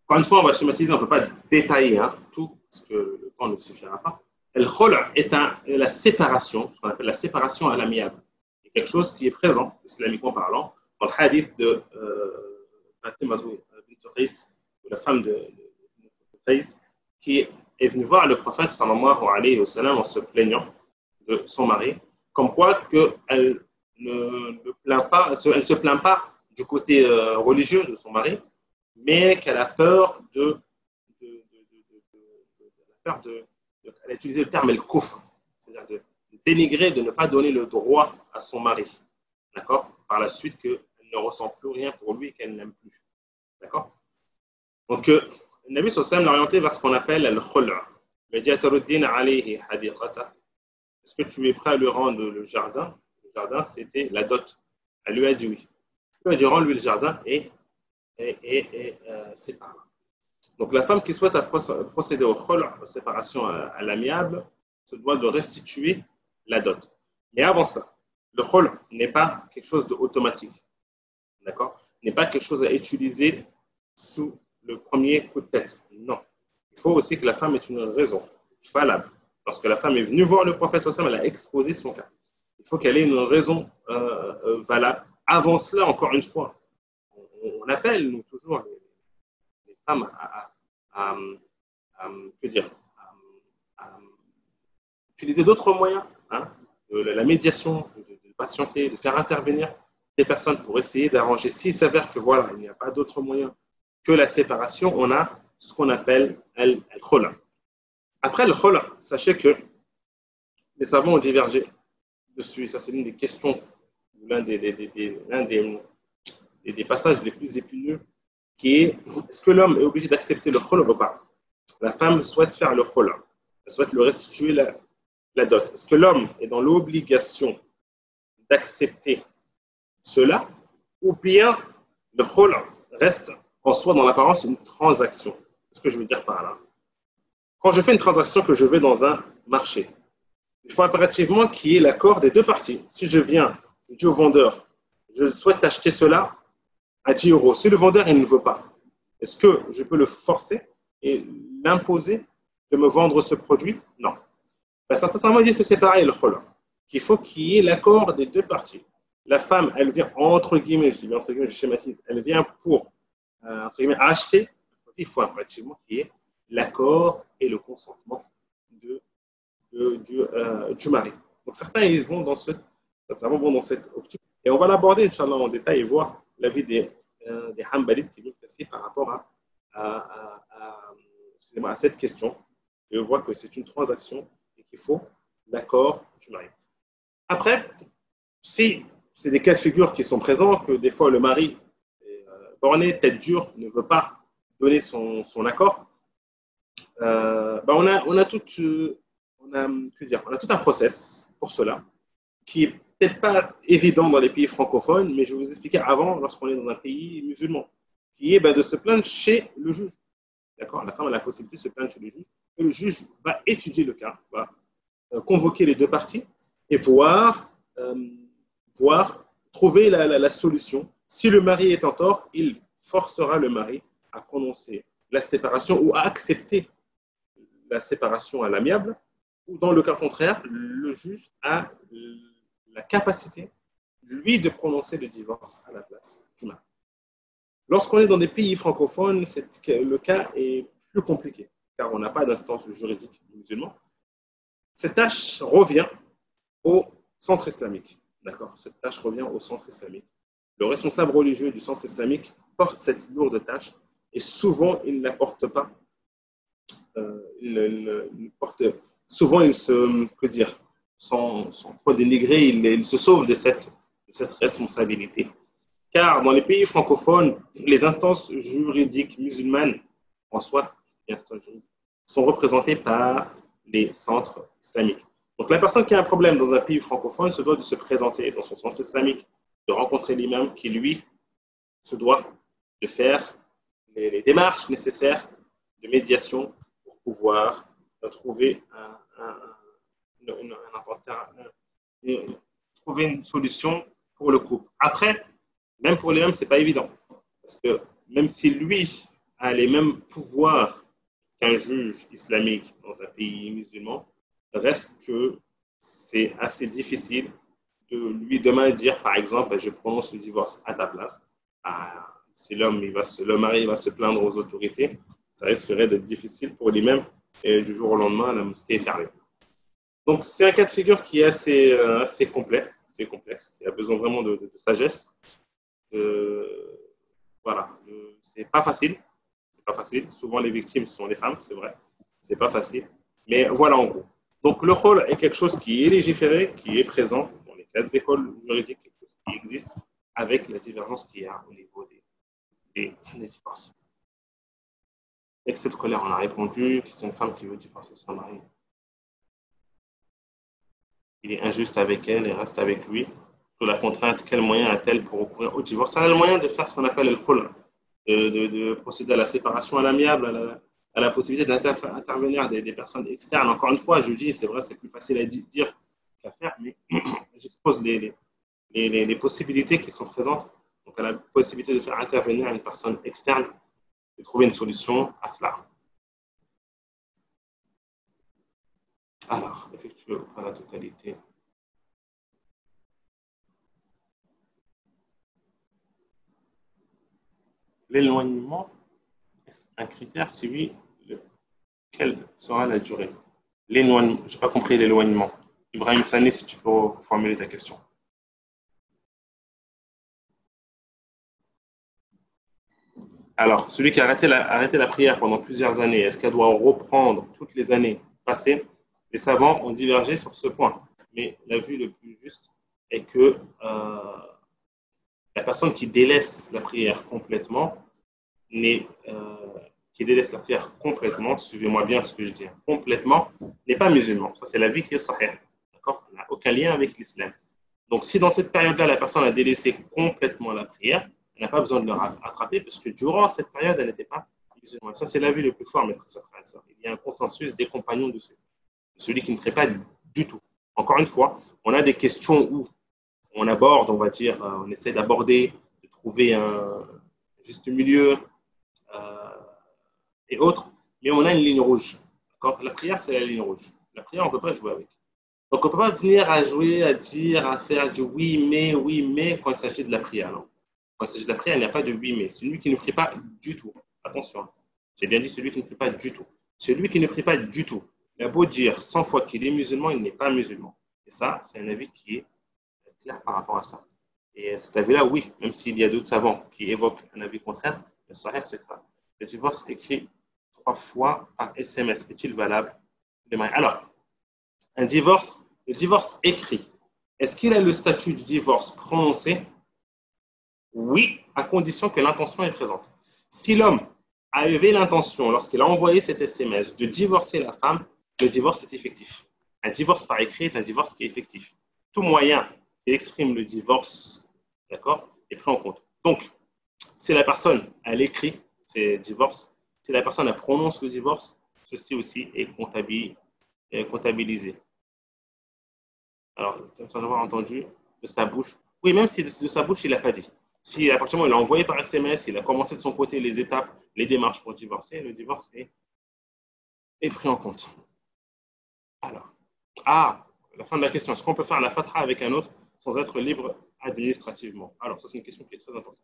Speaker 1: encore une fois, on va schématiser, on ne peut pas détailler tout, parce que le temps ne suffira pas. Le khul est la séparation, ce qu'on appelle la séparation à l'amiable. C'est quelque chose qui est présent, islamiquement parlant, dans le hadith de Fatima bint Qais, la femme de Qais, qui est venue voir le prophète sallallahu alayhi wa sallam en se plaignant de son mari, comme quoi qu'elle ne se plaint pas du côté religieux de son mari, mais qu'elle a peur elle a utilisé le terme el-kouf, c'est-à-dire de dénigrer, de ne pas donner le droit à son mari, d'accord? Par la suite qu'elle ne ressent plus rien pour lui et qu'elle n'aime plus, d'accord? Donc, le Nabi sallallahu alayhi wa sallam l'a orienté vers ce qu'on appelle al-khul'. Est-ce que tu es prêt à lui rendre le jardin? Le jardin, c'était la dot. Elle lui a dit oui. Elle lui a dit rends-lui le jardin et c'est par là. Donc, la femme qui souhaite procéder au khul', à la séparation à l'amiable, se doit de restituer la dot. Mais avant ça, le khul' n'est pas quelque chose d'automatique. D'accord? N'est pas quelque chose à utiliser sous le premier coup de tête. Non. Il faut aussi que la femme ait une raison valable. Lorsque la femme est venue voir le prophète, elle a exposé son cas. Il faut qu'elle ait une raison valable. Avant cela, encore une fois, on appelle nous toujours les femmes à utiliser d'autres moyens, de la médiation, de patienter, de faire intervenir des personnes pour essayer d'arranger. S'il s'avère que voilà, il n'y a pas d'autre moyen que la séparation, on a ce qu'on appelle le khul'. Après le khul', sachez que les savants ont divergé dessus. Ça, c'est l'une des questions, l'un des passages les plus épineux, qui est est-ce que l'homme est obligé d'accepter le khul' ou pas? La femme souhaite faire le khul', elle souhaite le restituer la dot. Est-ce que l'homme est dans l'obligation d'accepter cela, ou bien le khul' reste en soi dans l'apparence une transaction? Qu'est-ce que je veux dire par là? Quand je fais une transaction, que je vais dans un marché, il faut impérativement qu'il y ait l'accord des deux parties. Si je dis au vendeur, je souhaite acheter cela à 10 euros. Si le vendeur il ne veut pas, est-ce que je peux le forcer et l'imposer de me vendre ce produit? Non. Certains savants disent que c'est pareil le khul', qu'il faut qu'il y ait l'accord des deux parties. La femme, elle vient entre guillemets, je schématise, elle vient pour entre guillemets, acheter. Il faut impérativement qu'il y ait l'accord et le consentement du mari. Donc certains ils vont dans cette optique. Et on va l'aborder, Inch'Allah, en détail et voir l'avis des Hanbalites qui viennent passer par rapport à cette question. Et on voit que c'est une transaction et qu'il faut l'accord du mari. Après, si c'est des cas de figure qui sont présents, que des fois le mari est borné, tête dure, ne veut pas donner son accord, on a tout un process pour cela qui est peut-être pas évident dans les pays francophones, mais je vais vous expliquer avant, lorsqu'on est dans un pays musulman, qui est de se plaindre chez le juge. D'accord? La femme a la possibilité de se plaindre chez le juge, et le juge va étudier le cas, va convoquer les deux parties et voir trouver la solution. Si le mari est en tort, il forcera le mari à prononcer la séparation ou à accepter la séparation à l'amiable, ou dans le cas contraire, le juge a la capacité, lui, de prononcer le divorce à la place du mari. Lorsqu'on est dans des pays francophones, le cas est plus compliqué, car on n'a pas d'instance juridique musulmane. Cette tâche revient au centre islamique. D'accord ? Cette tâche revient au centre islamique. Le responsable religieux du centre islamique porte cette lourde tâche et souvent il ne la porte pas. Souvent il se, que dire, sans trop dénigrer, il se sauve de cette responsabilité. Car dans les pays francophones, les instances juridiques musulmanes, en soi, sont représentées par les centres islamiques. Donc la personne qui a un problème dans un pays francophone se doit de se présenter dans son centre islamique, de rencontrer l'imam qui, lui, se doit de faire les démarches nécessaires de médiation pour pouvoir trouver trouver une solution pour le couple. Après, même pour l'imam, ce n'est pas évident. Parce que même si lui a les mêmes pouvoirs qu'un juge islamique dans un pays musulman, reste que c'est assez difficile de lui demain dire, par exemple, je prononce le divorce à ta place. Si le mari va se plaindre aux autorités, ça risquerait d'être difficile pour lui-même et du jour au lendemain, la mosquée est fermée. Donc, c'est un cas de figure qui est assez complexe, qui a besoin vraiment de sagesse. Voilà, c'est pas facile. C'est pas facile. Souvent, les victimes sont les femmes, c'est vrai. C'est pas facile. Mais voilà en gros. Donc, le khol est quelque chose qui est légiféré, qui est présent dans les 4 écoles juridiques, quelque chose qui existe, avec la divergence qu'il y a au niveau des divorces. Excès de colère, on a répondu. C'est une femme qui veut divorcer son mari. Il est injuste avec elle et reste avec lui. Sous la contrainte, quel moyen a-t-elle pour recourir au divorce? Elle a le moyen de faire ce qu'on appelle le khul, de procéder à la séparation à l'amiable, à la possibilité d'intervenir des personnes externes. Encore une fois, je dis, c'est vrai, c'est plus facile à dire qu'à faire, mais j'expose les possibilités qui sont présentes. Donc, à la possibilité de faire intervenir une personne externe et trouver une solution à cela. Alors, effectuer à la totalité. L'éloignement est un critère, si oui, quelle sera la durée? L'éloignement, je n'ai pas compris l'éloignement. Ibrahim Sani, si tu peux formuler ta question. Alors, celui qui a arrêté la prière pendant plusieurs années, est-ce qu'elle doit reprendre toutes les années passées? Les savants ont divergé sur ce point. Mais l'avis le plus juste est que la personne qui délaisse la prière complètement, suivez-moi bien ce que je dis, complètement, n'est pas musulman. Ça, c'est l'avis qui est sahih. D'accord? Il n'a aucun lien avec l'islam. Donc, si dans cette période-là, la personne a délaissé complètement la prière, elle n'a pas besoin de le rattraper parce que durant cette période, elle n'était pas musulmane. Ça, c'est l'avis le plus fort, mes frères et sœurs. Il y a un consensus des compagnons de celui qui ne prie pas du tout. Encore une fois, on a des questions où on aborde, on va dire, on essaie d'aborder, de trouver un juste milieu et autres, mais on a une ligne rouge. D'accord? La prière, c'est la ligne rouge. La prière, on ne peut pas jouer avec. Donc, on ne peut pas venir à jouer, à dire, à faire du oui, mais, quand il s'agit de la prière. Non. Quand il s'agit de la prière, il n'y a pas de oui, mais. Celui qui ne prie pas du tout. Attention. J'ai bien dit celui qui ne prie pas du tout. Celui qui ne prie pas du tout, il a beau dire 100 fois qu'il est musulman, il n'est pas musulman. Et ça, c'est un avis qui est clair par rapport à ça. Et cet avis-là, oui, même s'il y a d'autres savants qui évoquent un avis contraire, le sahih, c'est que le divorce écrit 3 fois par SMS est-il valable? Alors, le divorce écrit, est-ce qu'il a le statut du divorce prononcé? Oui, à condition que l'intention est présente. Si l'homme avait l'intention, lorsqu'il a envoyé cet SMS, de divorcer la femme, le divorce est effectif. Un divorce par écrit est un divorce qui est effectif. Tout moyen qui exprime le divorce, d'accord, est pris en compte. Donc, si la personne, elle écrit ses divorces, si la personne elle prononce le divorce, ceci aussi est comptabilisé. Alors, sans avoir entendu de sa bouche Oui, même si de sa bouche, il n'a pas dit. Si à partir du moment où il a envoyé par SMS, il a commencé de son côté les étapes, les démarches pour divorcer, le divorce est pris en compte. Alors, la fin de la question. Est-ce qu'on peut faire la fatha avec un autre sans être libre administrativement? Alors, ça, c'est une question qui est très importante.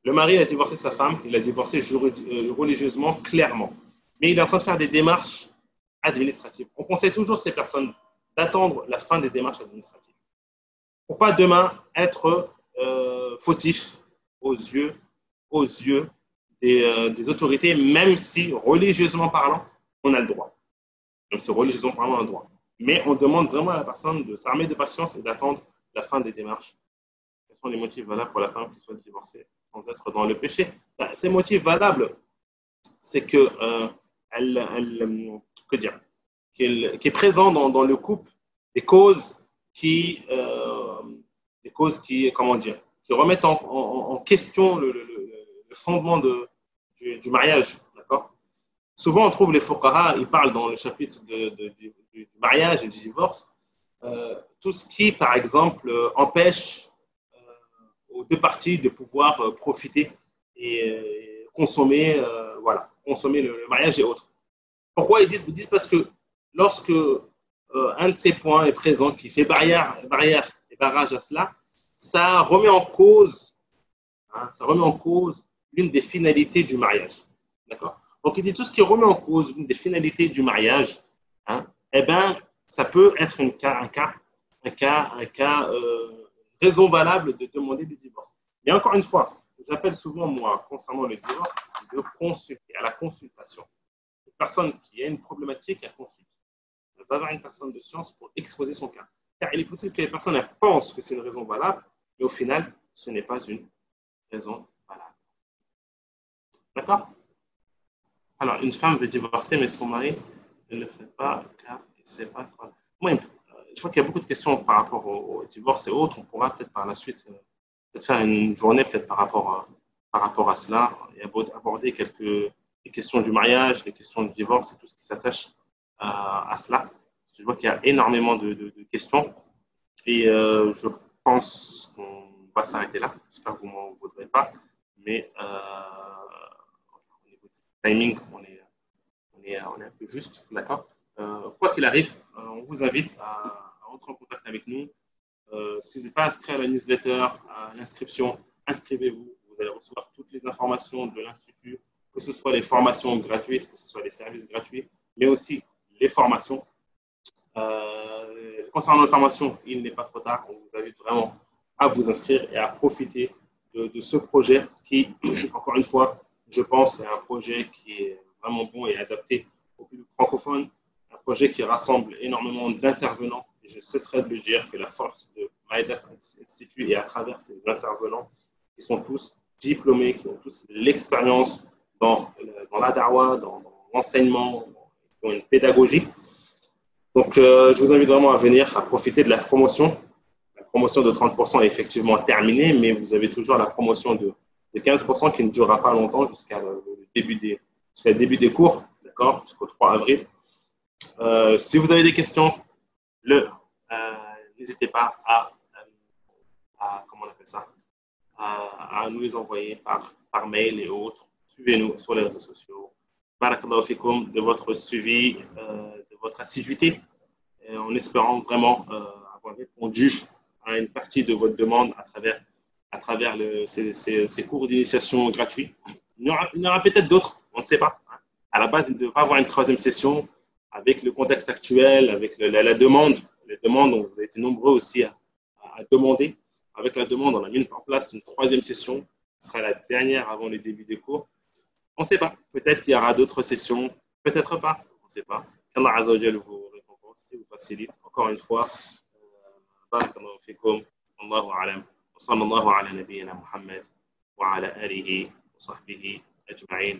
Speaker 1: Le mari a divorcé sa femme, il a divorcé religieusement, clairement. Mais il est en train de faire des démarches administratives. On conseille toujours ces personnes d'attendre la fin des démarches administratives. Pour pas demain être fautif aux yeux des autorités, même si religieusement parlant, on a le droit. Même si religieusement parlant, on a le droit. Mais on demande vraiment à la personne de s'armer de patience et d'attendre la fin des démarches. Quels sont les motifs valables pour la femme qui soit divorcée sans être dans le péché? Ces motifs valables, c'est que que dire, qui est présent dans le couple des causes qui comment dire, qui remettent en question le fondement du mariage, d'accord? Souvent, on trouve les fuqaha, ils parlent dans le chapitre du mariage et du divorce, tout ce qui, par exemple, empêche aux deux parties de pouvoir profiter et consommer, consommer le mariage et autres. Pourquoi ils disent parce que lorsque un de ces points est présent, qui fait barrière et barrage à cela, ça remet en cause l'une des finalités du mariage. D'accord? Donc, il dit tout ce qui remet en cause l'une des finalités du mariage, eh ben, ça peut être un cas raison valable de demander le divorce. Mais encore une fois, j'appelle souvent, moi, concernant le divorce, de consulter, à la consultation. Une personne qui a une problématique, elle consulte. Elle va avoir une personne de science pour exposer son cas. Car il est possible que les personnes pensent que c'est une raison valable, mais au final, ce n'est pas une raison valable. D'accord? Alors, une femme veut divorcer, mais son mari ne le fait pas car il ne sait pas quoi. Moi, je crois qu'il y a beaucoup de questions par rapport au divorce et autres. On pourra peut-être par la suite peut-être faire une journée peut-être par rapport à cela et aborder quelques les questions du mariage, les questions du divorce et tout ce qui s'attache à cela. Parce que je vois qu'il y a énormément de questions et je pense qu'on va s'arrêter là. J'espère que vous ne m'en voudrez pas. Mais au niveau du timing, on est un peu juste, d'accord. Quoi qu'il arrive, on vous invite à entrer en contact avec nous. Si vous n'êtes pas inscrit à la newsletter, à l'inscription, inscrivez-vous. Vous allez recevoir toutes les informations de l'Institut, que ce soit les formations gratuites, que ce soit les services gratuits, mais aussi les formations. Concernant les formations, il n'est pas trop tard. On vous invite vraiment à vous inscrire et à profiter de ce projet qui, encore une fois, je pense, est un projet qui est vraiment bon et adapté au public francophone, un projet qui rassemble énormément d'intervenants. Et je cesserai de le dire que la force de Maïdas Institute est à travers ces intervenants qui sont tous diplômés, qui ont tous l'expérience dans la dawa, dans l'enseignement, qui ont une pédagogie. Donc, je vous invite vraiment à venir, à profiter de la promotion. La promotion de 30% est effectivement terminée, mais vous avez toujours la promotion de 15% qui ne durera pas longtemps jusqu'à le début des cours, d'accord, jusqu'au 3 avril. Si vous avez des questions, n'hésitez pas à comment on appelle ça, à nous les envoyer par mail et autres. Suivez-nous sur les réseaux sociaux. Barakallahu fikoum de votre suivi, de votre assiduité, en espérant vraiment avoir répondu à une partie de votre demande à travers ces cours d'initiation gratuits. Il y en aura peut-être d'autres, on ne sait pas. À la base, il devrait y avoir une troisième session avec le contexte actuel, avec la demande. Les demandes, vous avez été nombreux aussi à demander. Avec la demande, on a mis en place une troisième session. Ce sera la dernière avant le début des cours. On ne sait pas. Peut-être qu'il y aura d'autres sessions. Peut-être pas. On ne sait pas. qu'Allah Azza wa Jalla vous récompense et vous facilite. Encore une fois, barakallahu fikum. Allahu a'lam. Wa sallallahu ala nabiyyina Muhammad wa ala alihi wa sahbihi ajma'in.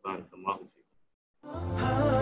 Speaker 1: Barakallahu fikum.